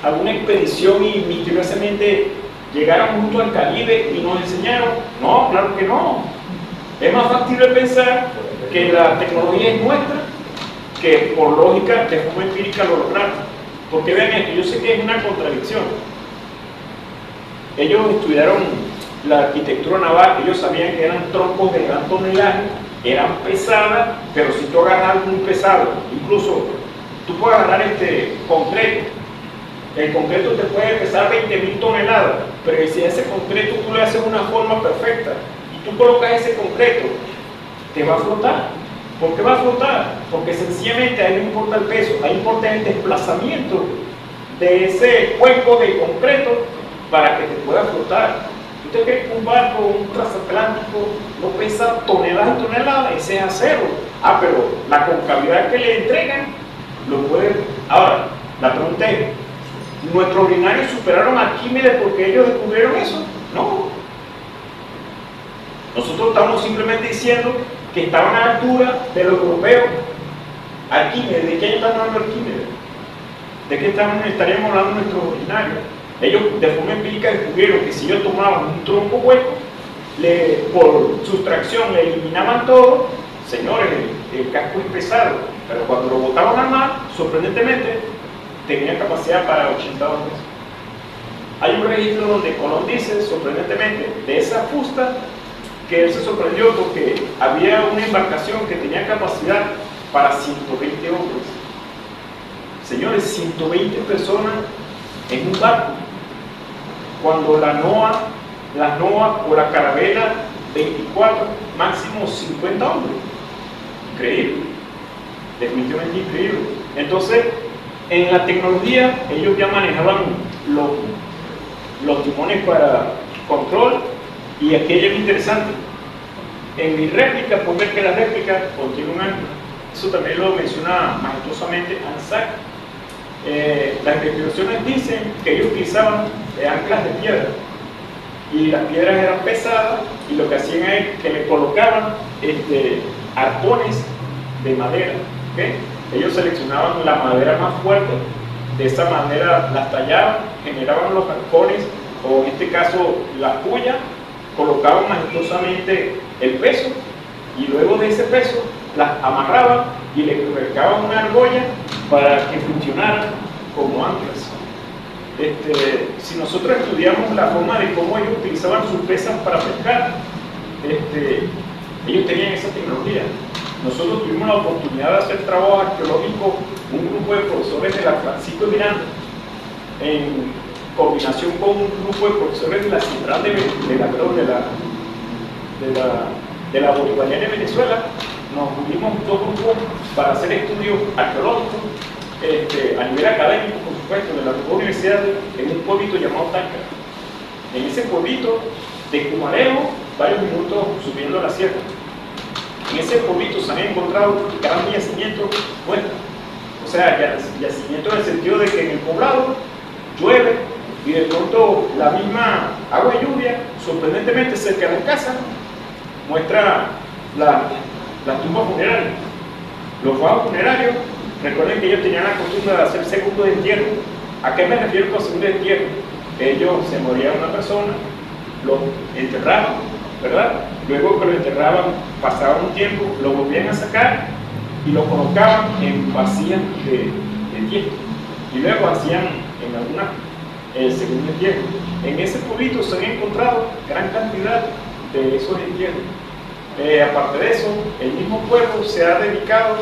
alguna expedición y misteriosamente llegaron junto al Caribe y nos enseñaron. No, claro que no. Es más factible pensar que la tecnología es nuestra, que por lógica, de forma empírica lo lograron. Porque vean esto, yo sé que es una contradicción. Ellos estudiaron la arquitectura naval, ellos sabían que eran troncos de gran tonelaje, eran pesadas, pero si tú agarras algo muy pesado, incluso tú puedes agarrar concreto. El concreto te puede pesar 20.000 toneladas, pero si a ese concreto tú le haces una forma perfecta y tú colocas ese concreto, te va a flotar. ¿Por qué va a flotar? Porque sencillamente ahí no importa el peso, ahí importa el desplazamiento de ese cuenco de concreto para que te pueda flotar. ¿Usted cree que un barco, un transatlántico, no pesa toneladas y toneladas? Ese es acero. Ah, pero la concavidad que le entregan lo puede. Ahora, la pregunta es: ¿nuestros binarios superaron a Arquímedes porque ellos descubrieron eso? No. Nosotros estamos simplemente diciendo que estaban a la altura de los europeos. Arquímedes, ¿de qué año estamos hablando Arquímedes? ¿De qué estaríamos hablando nuestros originarios? Ellos de forma empírica descubrieron que si ellos tomaban un tronco hueco, por sustracción le eliminaban todo. Señores, el casco es pesado, pero cuando lo botaban al mar, sorprendentemente, tenía capacidad para 80 hombres. Hay un registro donde Colón dice, sorprendentemente, de esa fusta, que él se sorprendió porque había una embarcación que tenía capacidad para 120 hombres. Señores, 120 personas en un barco. Cuando la NOA o la Carabela 24, máximo 50 hombres. Increíble. Definitivamente increíble. Entonces, en la tecnología, ellos ya manejaban los timones para control. Y aquello es interesante. En mi réplica, pueden ver que la réplica contiene un ancla. Eso también lo menciona majestuosamente Anzac. Las investigaciones dicen que ellos utilizaban anclas de piedra. Y las piedras eran pesadas y lo que hacían es que le colocaban arpones de madera. ¿Okay? Ellos seleccionaban la madera más fuerte, de esa manera las tallaban, generaban los arpones, o en este caso las pullas, colocaban majestuosamente el peso y luego de ese peso las amarraban y le colocaban una argolla para que funcionaran como anclas. Si nosotros estudiamos la forma de cómo ellos utilizaban sus pesas para pescar, ellos tenían esa tecnología. Nosotros tuvimos la oportunidad de hacer trabajo arqueológico, un grupo de profesores de la Francisco de Miranda, en combinación con un grupo de profesores de la Central de la Bolivariana de Venezuela. Nos unimos dos grupos para hacer estudios arqueológicos a nivel académico, por supuesto, de la universidad, en un pueblito llamado Tácara. En ese pueblito de Cumareo, varios minutos subiendo la sierra. En ese pueblito se han encontrado grandes yacimientos muertos. O sea, yacimientos en el sentido de que en el poblado llueve y de pronto la misma agua y lluvia, sorprendentemente cerca de la casa, muestra las tumbas funerarias. Los fajos funerarios, recuerden que ellos tenían la costumbre de hacer segundo de entierro. ¿A qué me refiero con segundo de entierro? Ellos se moría una persona, lo enterraban, ¿verdad? Luego que lo enterraban, pasaba un tiempo, lo volvían a sacar y lo colocaban en vasijas de tierra. Y luego hacían en alguna segundo entierro. En ese pueblito se han encontrado gran cantidad de esos entierros. Aparte de eso, el mismo pueblo se ha dedicado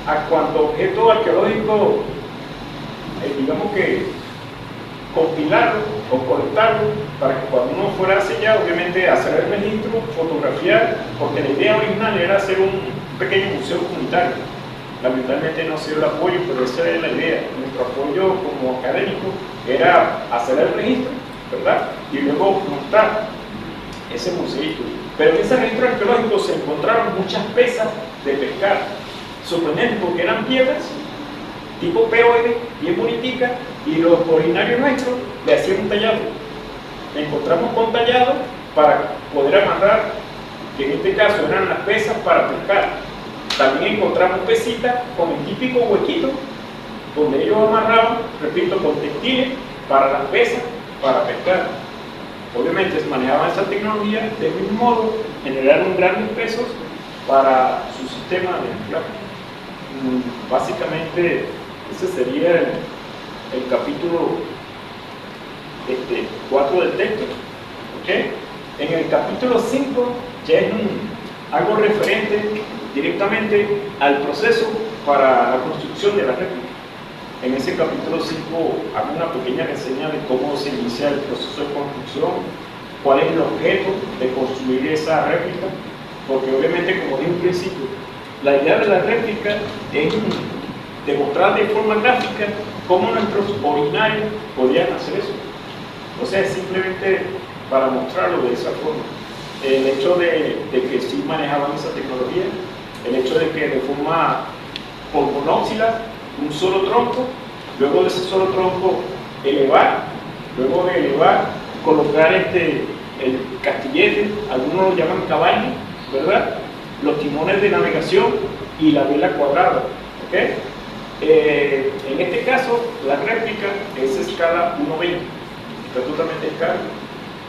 a cuanto objeto arqueológico, digamos que compilarlo o colectarlo para que cuando uno fuera hacia allá, obviamente hacer el registro, fotografiar, porque la idea original era hacer un pequeño museo comunitario. Lamentablemente no ha sido el apoyo, pero esa es la idea. Nuestro apoyo como académico era hacer el registro, ¿verdad? Y luego montar ese museo. Pero en ese registro arqueológico se encontraron muchas pesas de pescar. sorprendente porque eran piedras tipo POD, bien bonitica, y los originarios nuestros le hacían un tallado. Encontramos con tallado para poder amarrar, que en este caso eran las pesas para pescar. También encontramos pesitas con el típico huequito donde ellos amarraban, repito, con textiles para las pesas para pescar. Obviamente se manejaban esa tecnología del mismo modo, generaron grandes pesos para su sistema de anclaje. Básicamente ese sería el capítulo 4 del texto. ¿Okay? En el capítulo 5 ya es algo referente directamente al proceso para la construcción de la réplica. En ese capítulo 5 hago una pequeña reseña de cómo se inicia el proceso de construcción, cuál es el objeto de construir esa réplica, porque obviamente, como dije en principio, la idea de la réplica es demostrar de forma gráfica cómo nuestros originarios podían hacer eso. O sea, es simplemente para mostrarlo de esa forma. El hecho de que sí manejaban esa tecnología, el hecho de que de forma monóxila, un solo tronco, luego de ese solo tronco elevar, luego de elevar, colocar el castillete, algunos lo llaman cabaña, ¿verdad? Los timones de navegación y la vela cuadrada, ¿okay? En este caso, la réplica es escala 1:20, está totalmente escala.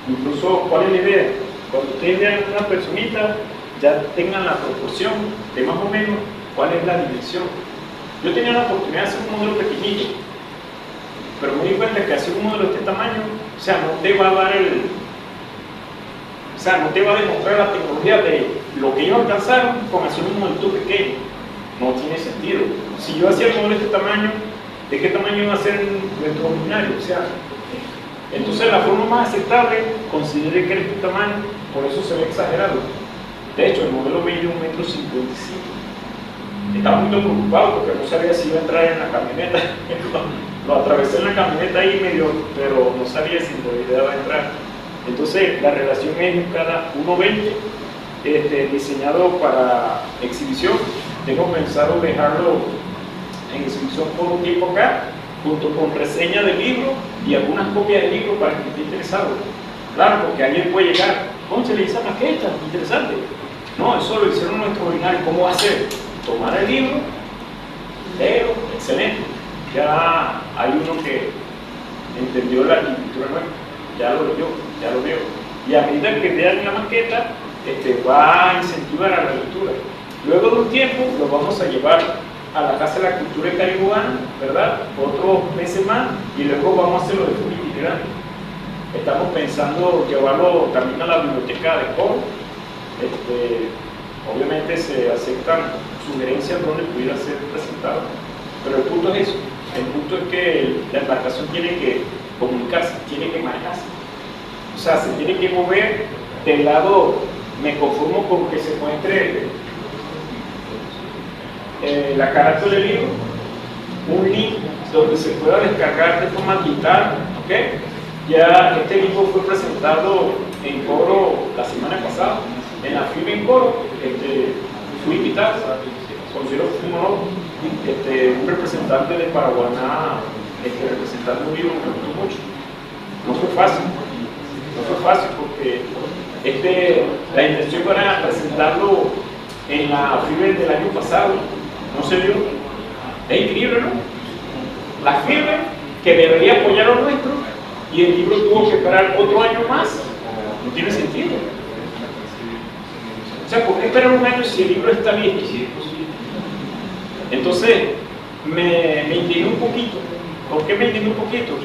Incluso, ¿cuál es la idea? Cuando ustedes vean una personita, ya tengan la proporción de más o menos cuál es la dimensión. Yo tenía la oportunidad de hacer un modelo pequeñito, pero me di cuenta que hacer un modelo de este tamaño, o sea, no te va a dar no te va a demostrar la tecnología de lo que ellos alcanzaron con hacer un modelito pequeño. No tiene sentido. Si yo hacía el modelo de este tamaño, ¿de qué tamaño iba a ser nuestro originario? O sea, entonces la forma más aceptable, considere que era este tamaño, por eso se ve exagerado. De hecho, el modelo mide 1,55 m. Estaba muy preocupado porque no sabía si iba a entrar en la camioneta. Lo atravesé en la camioneta ahí medio, pero no sabía si en realidad va a entrar. Entonces la relación es cada 1:20, diseñado para exhibición. Tengo pensado dejarlo en exhibición por un tiempo acá, junto con reseña del libro y algunas copias del libro para quien esté interesado. Claro, porque alguien puede llegar, ¿cómo le esa maqueta? Interesante. No, eso lo hicieron nuestro original. ¿Cómo va a ser? Tomar el libro, leerlo, excelente. Ya hay uno que entendió la arquitectura nueva, ya lo leyó, ya lo veo. Y a medida que vean la maqueta, va a incentivar a la lectura. Luego de un tiempo lo vamos a llevar a la Casa de la Cultura Caribana, ¿verdad? Otros meses más, y luego vamos a hacerlo de forma itinerante. Estamos pensando llevarlo también a la biblioteca de Coro. Obviamente se aceptan sugerencias donde pudiera ser presentado, pero el punto es eso. El punto es que la embarcación tiene que comunicarse, tiene que manejarse. O sea, se tiene que mover del lado. Me conformo con que se muestre la carátula del libro, un link donde se pueda descargar de forma digital, ¿okay? Ya este libro fue presentado en Coro la semana pasada, en la firma en Coro. Fui invitado, considero que fue un honor, un representante de Paraguaná, representando un libro que me gustó mucho. No fue fácil porque la intención era presentarlo en la FIBE del año pasado, no se dio. Es increíble, ¿no? La FIBE que debería apoyar lo nuestro y el libro tuvo que esperar otro año más. No tiene sentido. O sea, ¿por qué esperar un año si el libro está listo? Entonces, me indigné un poquito. ¿Por qué me indigné un poquito?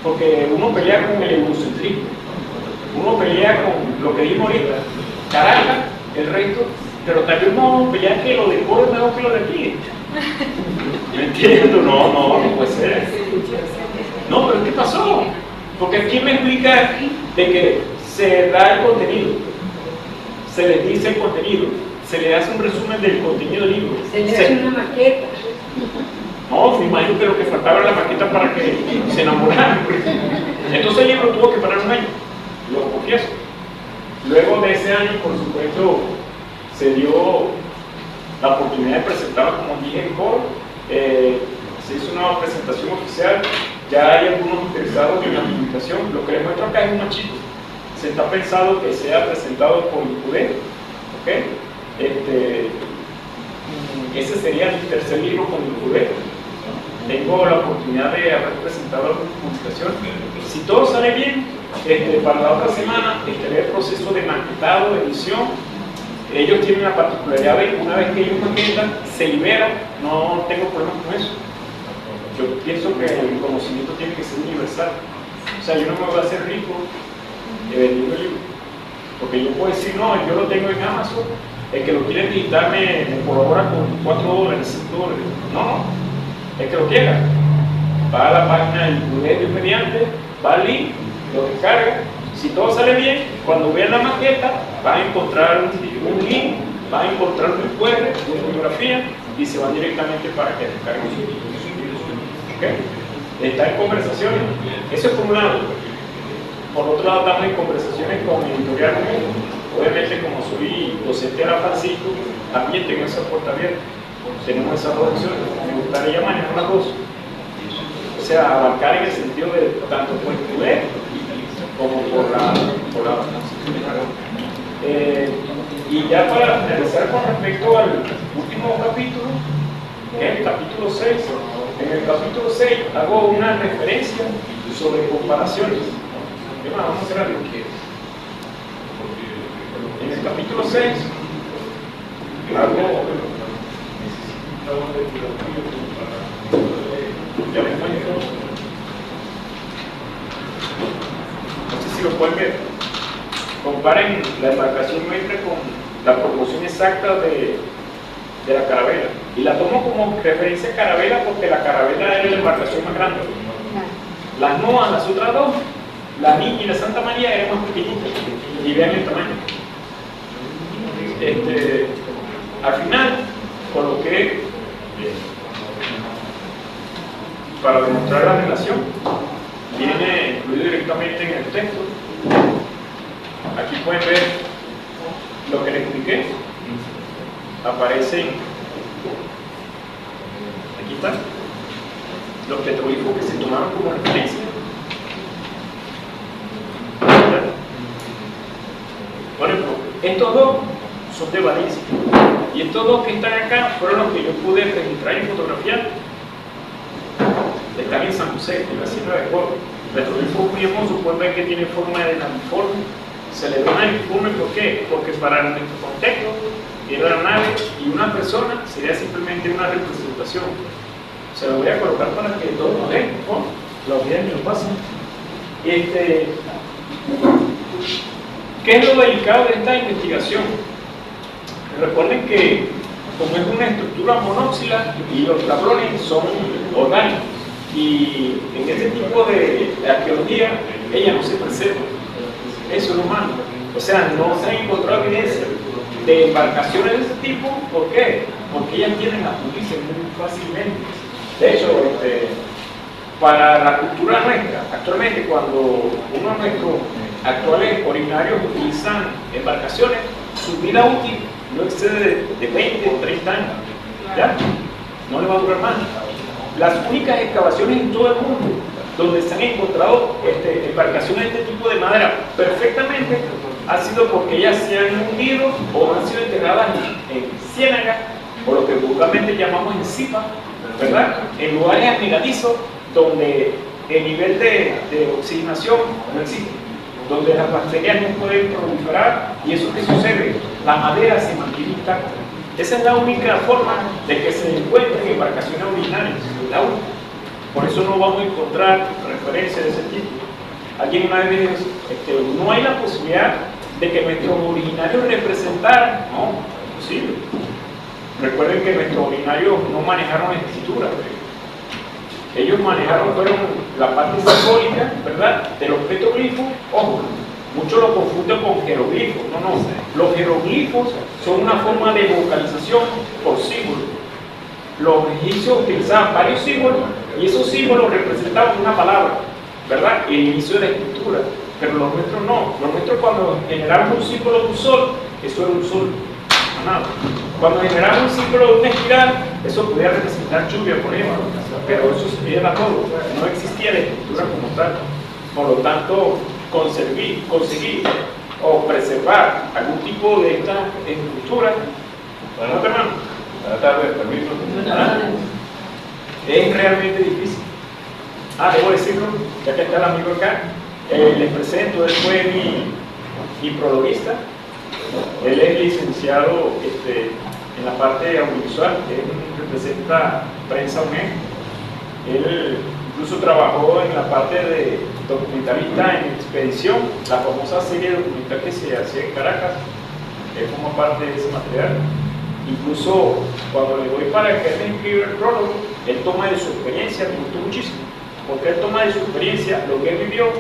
Porque uno pelea con el eurocentrismo. Uno pelea con lo que dijimos ahorita, Caracas, el resto, pero también uno pelea que lo de Coro es mejor que lo de aquí. ¿Me entiendo? No puede ser. No, pero ¿qué pasó? Porque aquí me explica de que se da el contenido, se les dice el contenido, se le hace un resumen del contenido del libro. Se le hace una maqueta. No, me imagino que lo que faltaba era la maqueta para que se enamoraran. Entonces el libro tuvo que parar un año. Lo confieso. Luego de ese año, por supuesto, se dio la oportunidad de presentarlo como ya hay algunos interesados en la publicación. Lo que les muestro acá es un archivo. Se está pensado que sea presentado por Incudé, ¿ok? Ese sería el tercer libro con Incudé. Tengo la oportunidad de haber presentado alguna publicación. Si todo sale bien, para la otra semana estaré el proceso de maquetado, de edición. Ellos tienen la particularidad de que una vez que ellos maquetan, se liberan, no tengo problemas con eso. Yo pienso que el conocimiento tiene que ser universal. O sea, yo no me voy a hacer rico vendiendo libros. Porque yo puedo decir, no, yo lo tengo en Amazon, el que lo quiere digitar me colabora con $4, $5. No, el que lo quiera. Va a la página del Incudé mediante, va al link, lo descarga. Si todo sale bien, cuando vean la maqueta, van a encontrar un link, van a encontrar un QR, una bibliografía, y se van directamente para que descarguen su libro. ¿Okay? Está en conversaciones. Eso es por un lado. Por otro lado, estamos en conversaciones con Editorial Mundo. Obviamente, como soy docente de la Francisco, también tengo esa puerta abierta. Tenemos esas dos opciones. Me gustaría manejar las dos. O sea, abarcar en el sentido de tanto por Incudé como por la y ya para finalizar con respecto al último capítulo, que es el capítulo 6, en el capítulo 6 hago una referencia sobre comparaciones. ¿Qué más? Vamos a hacer algo. En el capítulo 6 hago ya me encuentro. No sé si lo pueden ver. Comparen la embarcación nuestra con la proporción exacta de la carabela. Y la tomo como referencia a carabela porque la carabela era la embarcación más grande. Las Noas, las otras dos, la Niña y la Santa María eran más pequeñitas. Y vean el tamaño. Al final coloqué, para demostrar la relación, viene incluido directamente en el texto. Aquí pueden ver lo que les expliqué. Aparecen, aquí están, los petroglifos que se tomaron como referencia. Por ejemplo, estos dos son de Valencia. Y estos dos que están acá fueron los que yo pude registrar y fotografiar. Están en San José, en la Sierra de Córdoba. Petroglifo muy hermoso, pueden ver que tiene forma de naniforme. Se le da naniforme, ¿por qué? Porque para nuestro contexto, era una nave y una persona sería simplemente una representación. Se lo voy a colocar para que todos lo vean, ¿no? Lo vean y lo pasen. ¿Qué es lo delicado de esta investigación? Recuerden que, como es una estructura monóxila y los tablones son orgánicos, y en ese tipo de arqueología ella no se preserva, eso es lo humano. O sea, no se ha encontrado evidencia de embarcaciones de ese tipo. ¿Por qué? Porque ellas tienden a fundirse muy fácilmente. De hecho, para la cultura nuestra, actualmente cuando uno de nuestros actuales originarios utilizan embarcaciones, su vida útil no excede de 20 o 30 años. ¿Ya? No le va a durar más. Las únicas excavaciones en todo el mundo donde se han encontrado embarcaciones de este tipo de madera perfectamente ha sido porque ellas se han hundido o han sido enterradas en ciénaga, o lo que vulgarmente llamamos en cipa, ¿verdad? En lugares anegadizos donde el nivel de oxigenación no existe, donde las bacterias no pueden proliferar. ¿Y eso qué sucede? La madera se mantiene intacta. Esa es la única forma de que se encuentren embarcaciones originales, la única. Por eso no vamos a encontrar referencias de ese tipo. Alguien una vez dijo, no hay la posibilidad de que nuestros originarios representaran. No, es posible. Recuerden que nuestros originarios no manejaron escritura. Ellos fueron la parte simbólica, ¿verdad?, de los petroglifos. Ojo, muchos lo confunden con jeroglifos. No. Los jeroglifos son una forma de vocalización por símbolos. Los egipcios utilizaban varios símbolos y esos símbolos representaban una palabra, ¿verdad?, el inicio de la escritura. Pero los nuestros no. Los nuestros, cuando generamos un símbolo de un sol, eso era un sol. acondicionado. Cuando generaba un ciclo de una espiral, eso podía representar lluvia, por ejemplo, pero eso era todo, no existía la estructura como tal. Por lo tanto, conseguir o preservar algún tipo de esta estructura, Buenas tardes, permiso. Es realmente difícil. Debo decirlo, ya que está el amigo acá, les presento, él fue mi prologuista. Él es licenciado en la parte audiovisual, él representa Prensa UNED. Él incluso trabajó en la parte de documentalista en Expedición, la famosa serie documental que se hacía en Caracas. Él forma parte de ese material. Incluso cuando le doy para que él escriba el prólogo, él toma de su experiencia, me gustó muchísimo, porque él toma de su experiencia lo que él vivió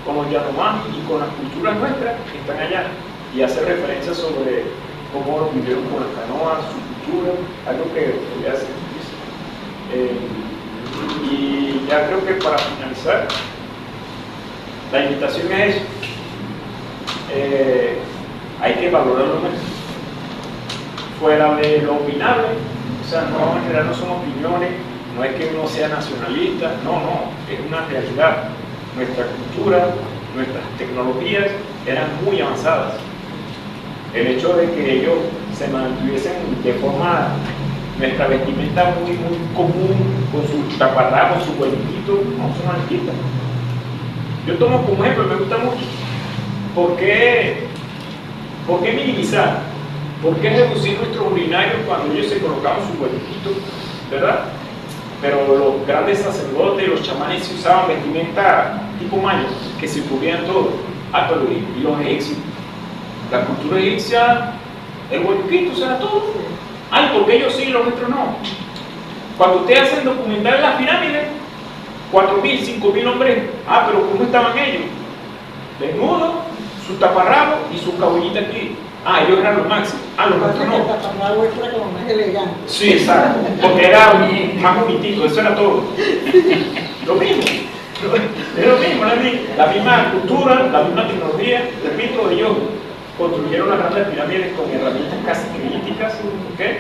con los Yanomami y con las culturas nuestras que están allá, y hace referencia sobre cómo lo vivieron con las canoas, su cultura, algo que le hace muchísimo. Y ya creo que para finalizar, la invitación es eso. Hay que valorar lo nuestro. Fuera de lo opinable, o sea, no, en general no son opiniones, no es que uno sea nacionalista, no, es una realidad. Nuestra cultura, nuestras tecnologías eran muy avanzadas. El hecho de que ellos se mantuviesen de forma, nuestra vestimenta muy común, con su taparrabo, su huequito, no son antiquitas. Yo tomo como ejemplo, me gusta mucho. ¿Por qué minimizar? ¿Por qué reducir nuestros urinarios cuando ellos se colocaban su huequito, verdad? Pero los grandes sacerdotes, los chamanes se usaban vestimenta tipo maya, que se cubrían todo. Pero y los egipcios, la cultura egipcia, el huequito, o sea, todo. ¿Por qué ellos sí y los nuestros no? Cuando ustedes hacen documental en las pirámides, 4.000, 5.000 hombres, pero ¿cómo estaban ellos? Desnudos, su taparrabo y su cabullita aquí. Ellos eran los máximos. Los nuestros no. El taparrabo era como más elegante. Sí, exacto. Porque era más bonitito, eso era todo. Lo mismo. Es lo mismo, la misma cultura, la misma tecnología. Repito, ellos construyeron las grandes pirámides con herramientas casi críticas. ¿Okay?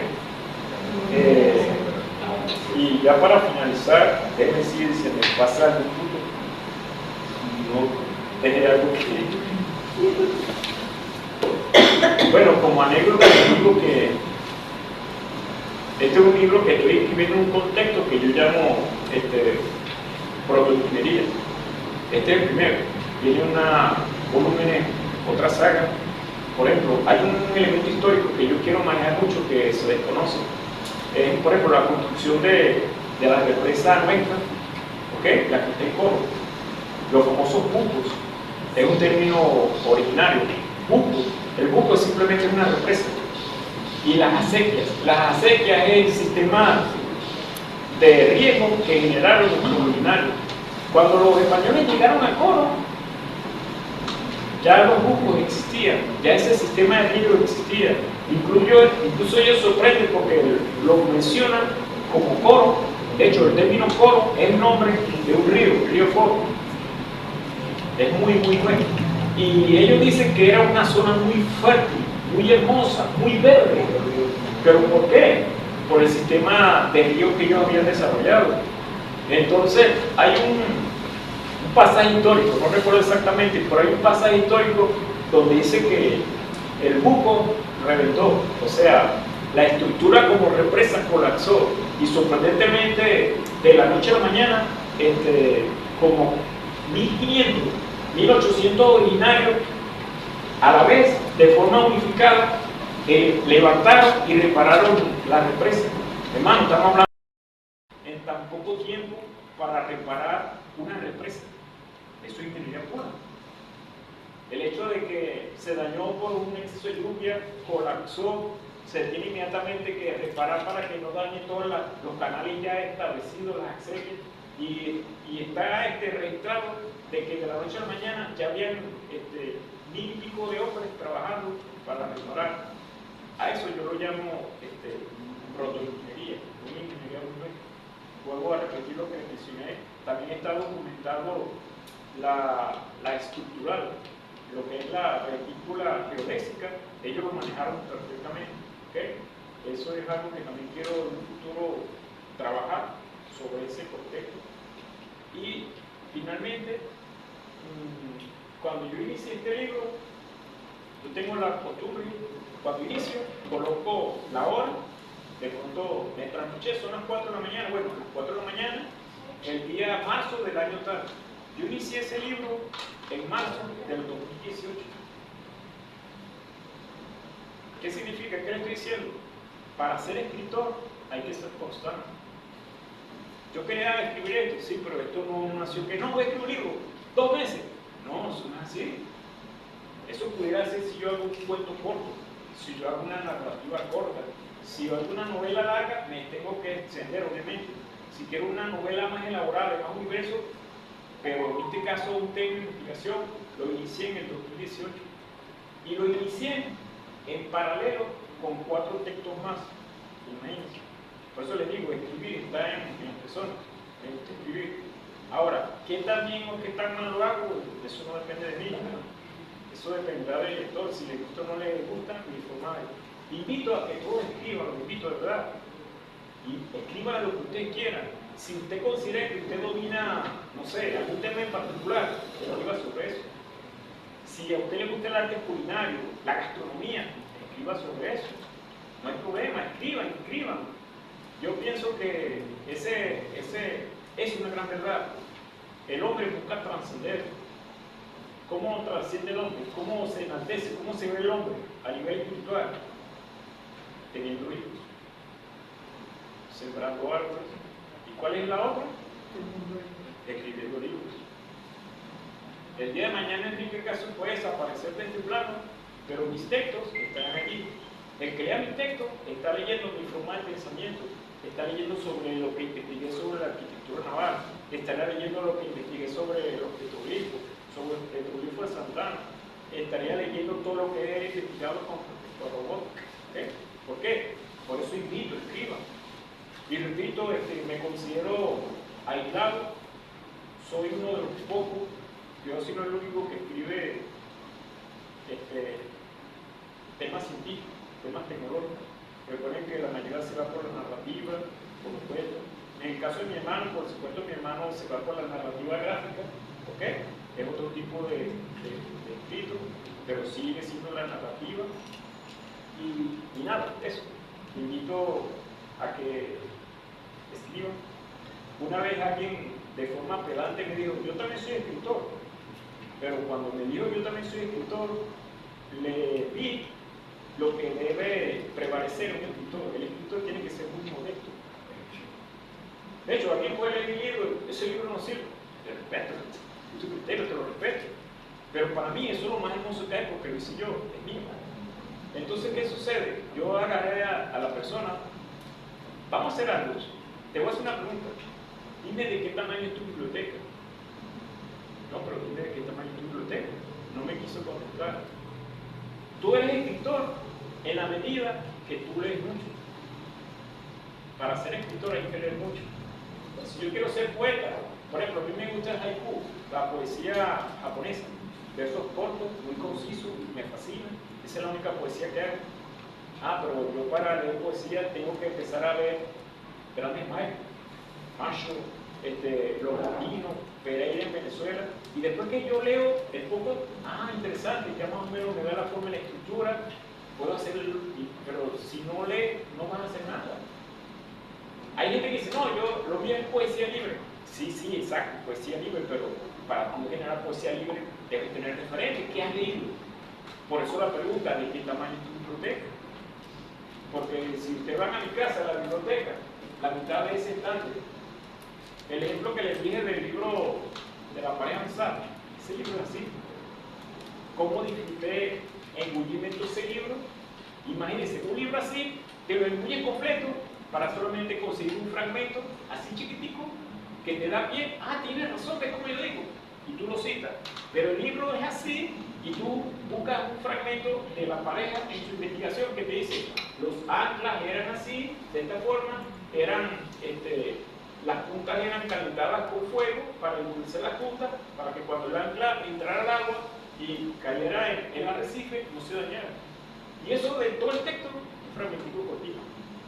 Y ya para finalizar, déjenme decir, si me pasa algún punto, no deje algo que... Bueno, como anécdota, digo que este es un libro que estoy escribiendo en un contexto que yo llamo protoingeniería. Este es el primero. Tiene volúmenes, otra saga. Por ejemplo, hay un elemento histórico que yo quiero manejar mucho que se desconoce. Es, por ejemplo, la construcción de la represa nuestra, ¿okay? La que está en Coro. Los famosos bucos. Es un término originario. Buco. El buco es simplemente una represa. Y las acequias. Las acequias es el sistema de riego que generaron los originarios. Cuando los españoles llegaron a Coro, ya los bucos existían, ya ese sistema de riego existía. Incluso ellos sorprenden porque lo mencionan como Coro. De hecho, el término Coro es el nombre de un río, el río Coro. Es muy bueno. Y ellos dicen que era una zona muy fértil, muy hermosa, muy verde. ¿Pero por qué? Por el sistema de río que ellos habían desarrollado. Entonces, hay un pasaje histórico, no recuerdo exactamente, pero hay un pasaje histórico donde dice que el buco reventó, o sea, la estructura como represa colapsó y sorprendentemente de la noche a la mañana, como 1.500, 1.800 originarios a la vez, de forma unificada, levantaron y repararon la represa. Hermano, estamos hablando en tan poco tiempo para reparar una represa. Eso es ingeniería pura. El hecho de que se dañó por un exceso de lluvia, colapsó, se tiene inmediatamente que reparar para que no dañe todos los canales ya establecidos, las acequias, y está registrado de que de la noche a la mañana ya habían 1.000 y pico de hombres trabajando para mejorar. A eso yo lo llamo protoingeniería, una ingeniería muy buena. Vuelvo a repetir lo que mencioné, también está documentado la estructural, lo que es la retícula geodésica, ellos lo manejaron perfectamente. ¿ok? Eso es algo que también quiero en un futuro trabajar sobre ese contexto. Y finalmente, cuando yo inicié este libro, yo tengo la costumbre, cuando inicio, coloco la hora, de pronto me trasnoché, son las 4 de la mañana, bueno, las 4 de la mañana, el día marzo del año tal. Yo inicié ese libro en marzo del 2018. ¿Qué significa? ¿Qué le estoy diciendo? Para ser escritor hay que ser constante. Yo quería escribir esto, sí, pero esto no nació que no, voy a escribir un libro, 2 meses. No, eso no es así. Eso pudiera ser si yo hago un cuento corto, si yo hago una narrativa corta, si yo hago una novela larga, me tengo que extender, obviamente. Si quiero una novela más elaborada, de más universo, pero en este caso un tema de investigación, lo inicié en el 2018. Y lo inicié en paralelo con 4 textos más. Imagínense. Por eso les digo, escribir está en las personas, en escribir. Ahora, ¿qué tan bien o qué tan mal lo hago? Eso no depende de mí, ¿no? Eso dependerá del lector, si le gusta o no le gusta, mi forma de... Invito a que todos escriban, lo invito de verdad. Y escriban lo que ustedes quieran. Si usted considera que usted domina, no sé, algún tema en particular, escriba sobre eso. Si a usted le gusta el arte culinario, la gastronomía, escriba sobre eso. No hay problema, escriban. Yo pienso que ese es una gran verdad. El hombre busca trascender. ¿Cómo trasciende el hombre? ¿Cómo se enaltece? ¿Cómo se ve el hombre a nivel espiritual? Teniendo hijos, sembrando árboles. ¿Y cuál es la otra? Escribiendo libros. El día de mañana Enrique Caso puede desaparecer de este plano, pero mis textos están allí. El que lea mis textos está leyendo mi forma de pensamiento, está leyendo sobre lo que investigué sobre la arquitectura naval, estará leyendo lo que investigué sobre los petroglifos, sobre el petroglifo de Santana, estaría leyendo todo lo que he investigado con respecto a robótica. ¿Por qué? Por eso invito, escriban. Y repito, me considero aislado, soy uno de los pocos, yo sí no es el único que escribe temas científicos, temas tecnológicos. Recuerden que la mayoría se va por la narrativa, por supuesto. En el caso de mi hermano, por supuesto, mi hermano se va por la narrativa gráfica, ¿ok? Es otro tipo de escrito, pero sigue siendo la narrativa. Y nada, eso. Invito a que escriban. Una vez alguien de forma pedante me dijo, yo también soy escritor, pero cuando me dijo yo también soy escritor, le vi lo que debe prevalecer en un escritor. El escritor tiene que ser muy modesto. De hecho, alguien puede leer mi libro, ese libro no sirve, te respeto, tu criterio te lo respeto, pero para mí eso es lo más hermoso que hay porque lo hice yo, es mío. Entonces, ¿qué sucede? Yo agarré a la persona, vamos a hacer algo, te voy a hacer una pregunta, dime de qué tamaño es tu biblioteca. No, pero dime de qué tamaño es tu biblioteca. No me quiso contestar. Tú eres escritor en la medida que tú lees mucho. Para ser escritor hay que leer mucho. Si yo quiero ser poeta, por ejemplo, a mí me gusta el haiku, la poesía japonesa, versos cortos, muy concisos, me fascina. Esa es la única poesía que hago. Pero yo para leer poesía tengo que empezar a ver grandes maestros, Macho, los latinos, Pereira en Venezuela, y después que yo leo el poco, interesante, ya más o menos me da la forma y la estructura, puedo hacer, pero si no lee, no van a hacer nada. Hay gente que dice, no, yo lo mío es poesía libre. Sí, exacto, poesía libre, pero para tú generar poesía libre debes tener referentes. ¿Qué has leído? Por eso la pregunta, ¿de qué tamaño es tu biblioteca? Porque si ustedes van a mi casa, a la biblioteca, la mitad de ese estante. El ejemplo que les dije del libro de la pareja Ansar, ese libro es así. ¿Cómo disfruté engullirme todo ese libro? Imagínense, un libro así, te lo engulles completo para solamente conseguir un fragmento así chiquitico que te da pie. Tienes razón, es como yo digo, y tú lo citas. Pero el libro es así y tú buscas un fragmento de la pareja en su investigación que te dice, los anclas eran así, de esta forma, eran, las puntas eran calentadas con fuego para endurecer las puntas, para que cuando el ancla entrara al agua y cayera en el arrecife, no se dañara. Y eso de todo el texto fragmentico cortito.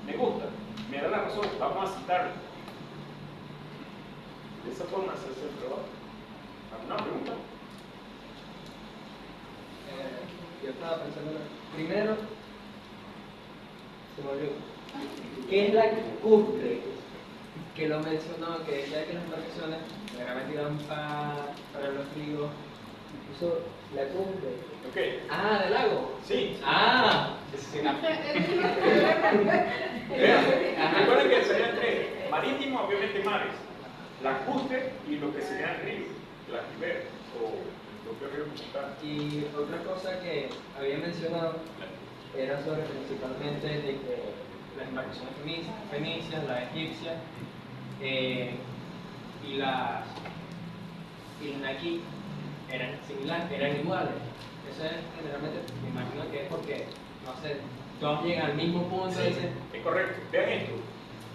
Me gusta, me da la razón, vamos a citarlo. De esa forma se hace el trabajo. ¿Alguna pregunta? Yo estaba pensando, primero, se me olvidó. ¿Qué es la cumbre? Que lo mencionó, que decía que las embarcaciones generalmente iban para los ríos, incluso la cumbre. Ok. Ah, del lago. Sí. Ah, Vean, recuerden que serían tres: marítimo, obviamente mares, lacustre y lo que serían ríos, las riberas o el propio río principal. y otra cosa que había mencionado era sobre principalmente de que las embarcaciones fenicias, las egipcias y las naquí eran similares, eran iguales. Eso es generalmente, me imagino que es porque, no sé, todos llegan al mismo punto y dicen, Es correcto. Vean esto.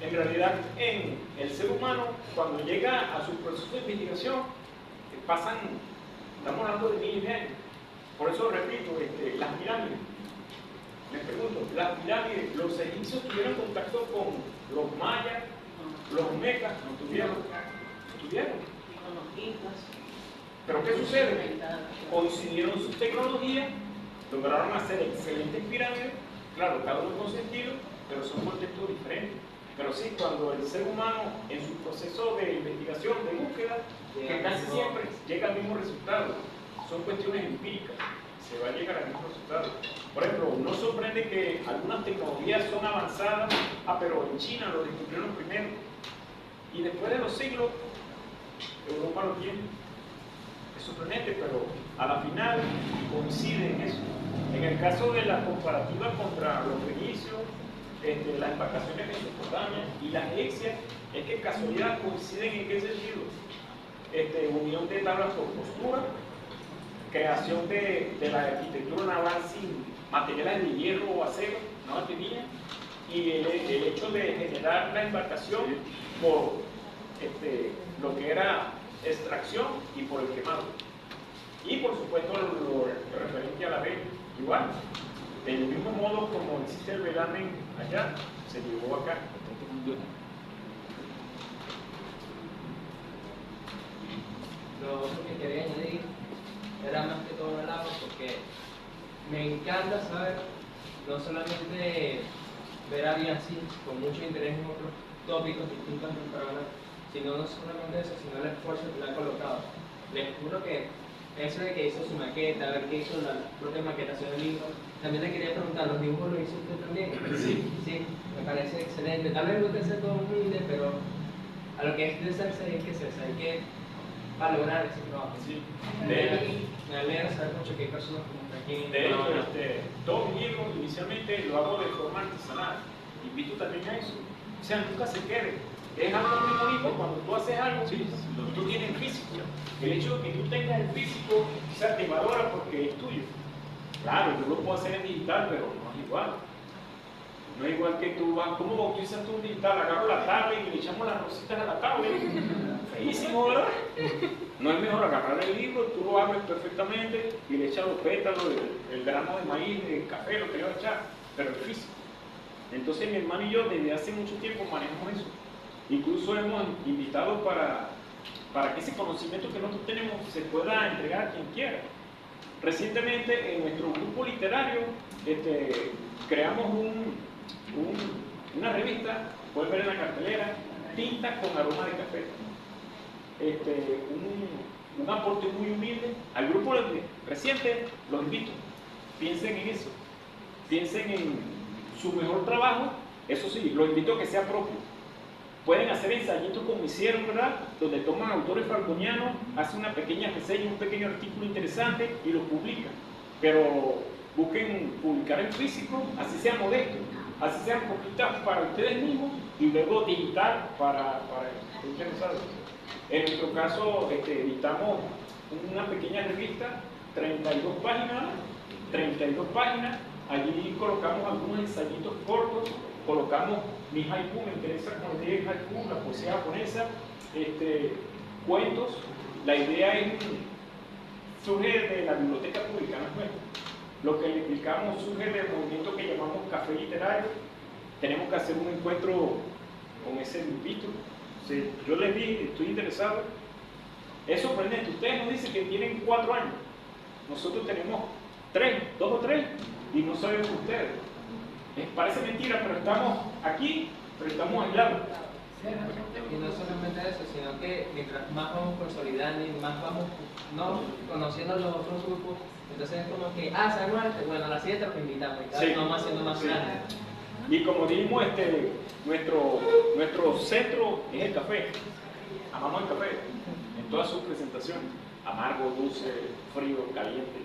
En realidad, en el ser humano, cuando llega a su proceso de investigación, pasan, estamos hablando de miles de años. Por eso repito, las pirámides. Les pregunto, las pirámides, los egipcios tuvieron contacto con los mayas, los mecas, no tuvieron. Con los incas. Pero ¿qué sucede? Coincidieron sus tecnologías, lograron hacer excelentes pirámides, claro, cada uno con sentido, pero son contextos diferentes. Pero sí, cuando el ser humano en su proceso de investigación, de búsqueda, que casi siempre llega al mismo resultado, son cuestiones empíricas, se va a llegar al mismo resultado. Por ejemplo, no sorprende que algunas tecnologías son avanzadas, pero en China lo descubrieron primero, y después de los siglos, Europa lo tiene. Es sorprendente, pero a la final coincide en eso. En el caso de la comparativa contra los fenicios, las embarcaciones mesopotamias y las egipcias, es que casualidad coinciden en qué sentido. Unión de tablas por postura, creación de la arquitectura naval sin materiales de hierro o acero, no la tenía, y el hecho de generar la embarcación por lo que era extracción y por el quemado. Y por supuesto lo referente a la vela, igual, del mismo modo como existe el velamen allá, se llevó acá. lo otro que quería añadir era más que todo el agua, porque me encanta saber, no solamente ver a Bianchi con mucho interés en otros tópicos distintos del programa, sino no solamente eso, sino el esfuerzo que le ha colocado. Les juro que eso de que hizo su maqueta, ver que hizo la propia maquetación del libro, también le quería preguntar, ¿los dibujos lo hizo usted también? Sí, me parece excelente. Tal vez no te sea todo humilde, pero a lo que es de César hay que César, hay que valorar ese trabajo. Sí. Me alegra saber mucho que hay personas como usted aquí. De hecho, todos mis libros inicialmente lo hago de forma artesanal. Invito también a eso. O sea, nunca se quede. Es algo muy bonito cuando tú haces algo y tú tienes físico. El hecho de que tú tengas el físico, o sea, te valora porque es tuyo. Claro, yo lo puedo hacer en digital, pero no es igual. No es igual que tú vas, ¿cómo bautizas tú un digital? Agarro la tablet y le echamos las rositas a la tablet. Feísimo, ¿verdad? No es mejor agarrar el libro, tú lo abres perfectamente y le echas los pétalos, el grano de maíz, el café, lo que le vas a echar, pero el físico. Entonces mi hermano y yo desde hace mucho tiempo manejamos eso. Incluso hemos invitado para que ese conocimiento que nosotros tenemos se pueda entregar a quien quiera. Recientemente en nuestro grupo literario creamos una revista, pueden ver en la cartelera, Tinta con aroma de café. Un aporte muy humilde al grupo reciente. Los invito, piensen en eso, piensen en su mejor trabajo. Eso sí, los invito a que sea propio. Pueden hacer ensayitos como hicieron, ¿verdad? Donde toman autores falconianos, hacen una pequeña reseña, un pequeño artículo interesante y lo publican. Pero busquen publicar en físico, así sea modesto, así sean poquitas para ustedes mismos y luego digital para los interesados. En nuestro caso, editamos una pequeña revista, 32 páginas, allí colocamos algunos ensayitos cortos, colocamos mi haiku, me interesa cuando diga haiku, la poesía japonesa, cuentos. La idea surge de la biblioteca pública, ¿no? lo que le explicamos surge del movimiento que llamamos café literario. Tenemos que hacer un encuentro con ese grupito. Sí, yo les dije, estoy interesado. Es sorprendente, ustedes nos dicen que tienen 4 años. Nosotros tenemos 3, 2 o 3, y no sabemos ustedes. Parece mentira, pero estamos aquí, pero estamos aislados. Y no solamente eso, sino que mientras más vamos consolidando y más vamos no conociendo los otros grupos, entonces es como que, ¿sabes cuál? Bueno, a la siguiente lo invitamos y cada vez vamos haciendo más grande. Y como dijimos, nuestro centro es el café. Amamos el café en todas sus presentaciones: amargo, dulce, frío, caliente.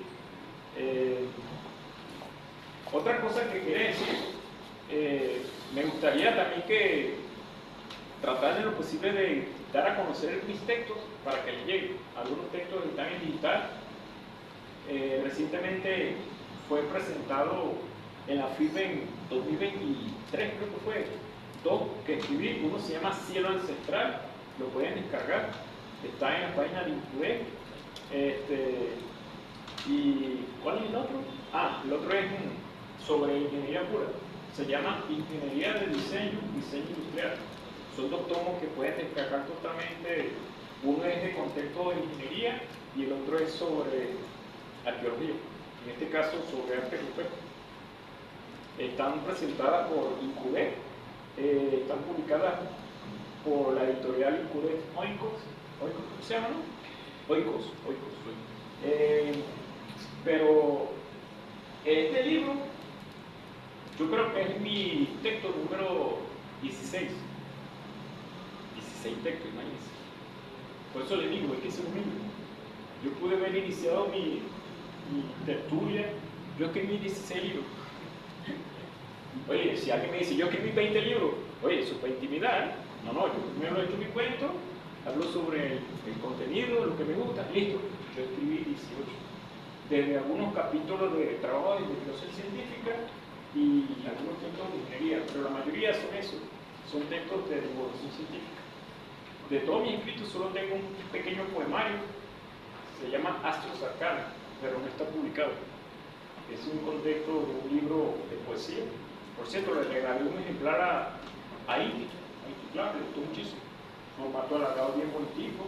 Otra cosa que quería decir, me gustaría también que tratar en lo posible de dar a conocer mis textos para que les lleguen. Algunos textos están en digital. Recientemente fue presentado en la FIB en 2023, creo que fue, 2 que escribí. Uno se llama Cielo Ancestral, lo pueden descargar, está en la página de Incubé. ¿Y cuál es el otro? El otro es sobre ingeniería pura, se llama Ingeniería de Diseño Industrial. Son 2 tomos que pueden descargar totalmente. Uno es de contexto de ingeniería y el otro es sobre arqueología, en este caso sobre arte rupestre. Están presentadas por Incubé, están publicadas por la editorial Incubé Oikos, ¿cómo se llama? Oikos. Pero este libro, yo creo que es mi texto número 16. 16 textos, imagínense. Por eso le digo, es que es un libro. Yo pude haber iniciado mi tertulia, yo escribí 16 libros. Oye, si alguien me dice, yo escribí 20 libros, oye, eso es para intimidar. No, yo primero he hecho mi cuento, hablo sobre el contenido, lo que me gusta, listo. Yo escribí 18. Desde algunos capítulos de trabajo de investigación científica y algunos textos de ingeniería, pero la mayoría son eso, son textos de divulgación científica. De todos mis escritos solo tengo un pequeño poemario, se llama Astros Arcanos, pero no está publicado. Es un contexto de un libro de poesía. Por cierto, le regalé un ejemplar a Inti, claro, le gustó muchísimo. Un formato alargado bien bonitico.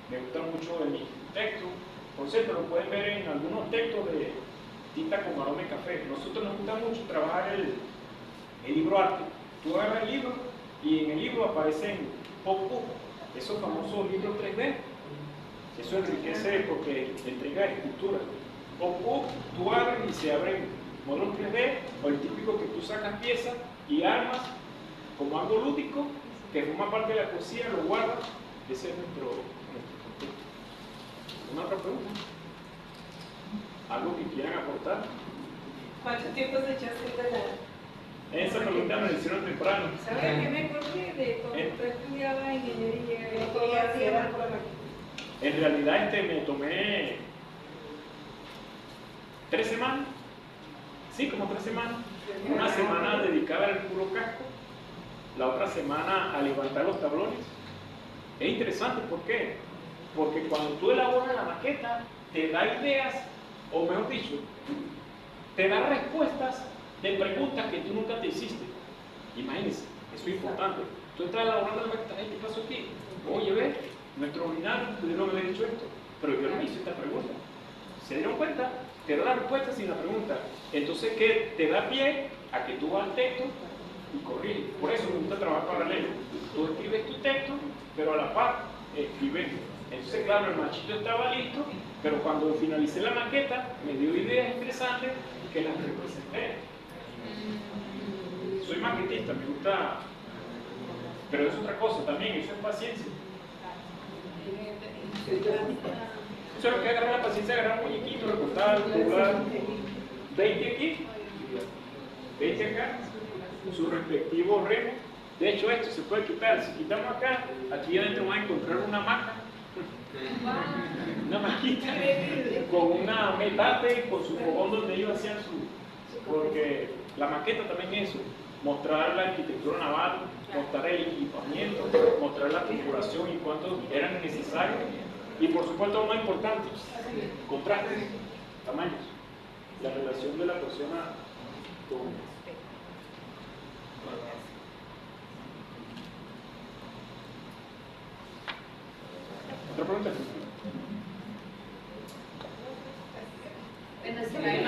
Me gustan mucho de mis textos. Por cierto, lo pueden ver en algunos textos de tinta con aroma de café. Nosotros nos gusta mucho trabajar el libro arte. Tú agarras el libro y en el libro aparecen pop-up, esos famosos libros 3D. Eso enriquece porque entrega escultura. Pop-up, tú abres y se abren modelos 3D, o el típico que tú sacas piezas y armas como algo lúdico que forma parte de la poesía, lo guardas. Ese es nuestro contexto. ¿Una otra pregunta? ¿Algo que quieran aportar? ¿Cuánto tiempo se echaste de la...? Esa pregunta me la hicieron temprano. ¿Sabes qué me acordé de cuando tú estudiabas ingeniería? ¿Qué hacías por la mañana? En realidad me tomé 3 semanas, sí, como 3 semanas. Una semana dedicada al puro casco, la otra semana a levantar los tablones. Es interesante, ¿por qué? Porque cuando tú elaboras la maqueta, te da ideas, o mejor dicho, te da respuestas de preguntas que tú nunca te hiciste. Imagínense, eso es importante. Tú estás elaborando la maqueta, ¿qué pasó aquí? Oye, ve, nuestro ordinario pudieron haber dicho esto, pero yo no me hice esta pregunta. ¿Se dieron cuenta? Te da la respuesta sin la pregunta. Entonces, ¿qué te da pie a que tú vas al texto y corriges? Por eso me gusta trabajar paralelo. Tú escribes tu texto, pero a la par escribes. Entonces, claro, el machito estaba listo, pero cuando finalicé la maqueta, me dio ideas interesantes que las representé. Soy maquetista, me gusta, pero es otra cosa también, eso es paciencia. Eso es lo que agarrar la paciencia, agarrar un muñequito, recortar, doblar, 20 aquí, 20 acá, su respectivo remo. De hecho, esto se puede quitar. Si quitamos acá, aquí adentro van a encontrar una maca, una maquita con una metate, con su fogón donde ellos hacían su. Porque la maqueta también es eso: mostrar la arquitectura naval, mostrar el equipamiento, mostrar la configuración y cuántos eran necesarios. Y por supuesto, lo más importante, contrastes, tamaños. la relación de la persona con... ¿Otra pregunta? Venezuela.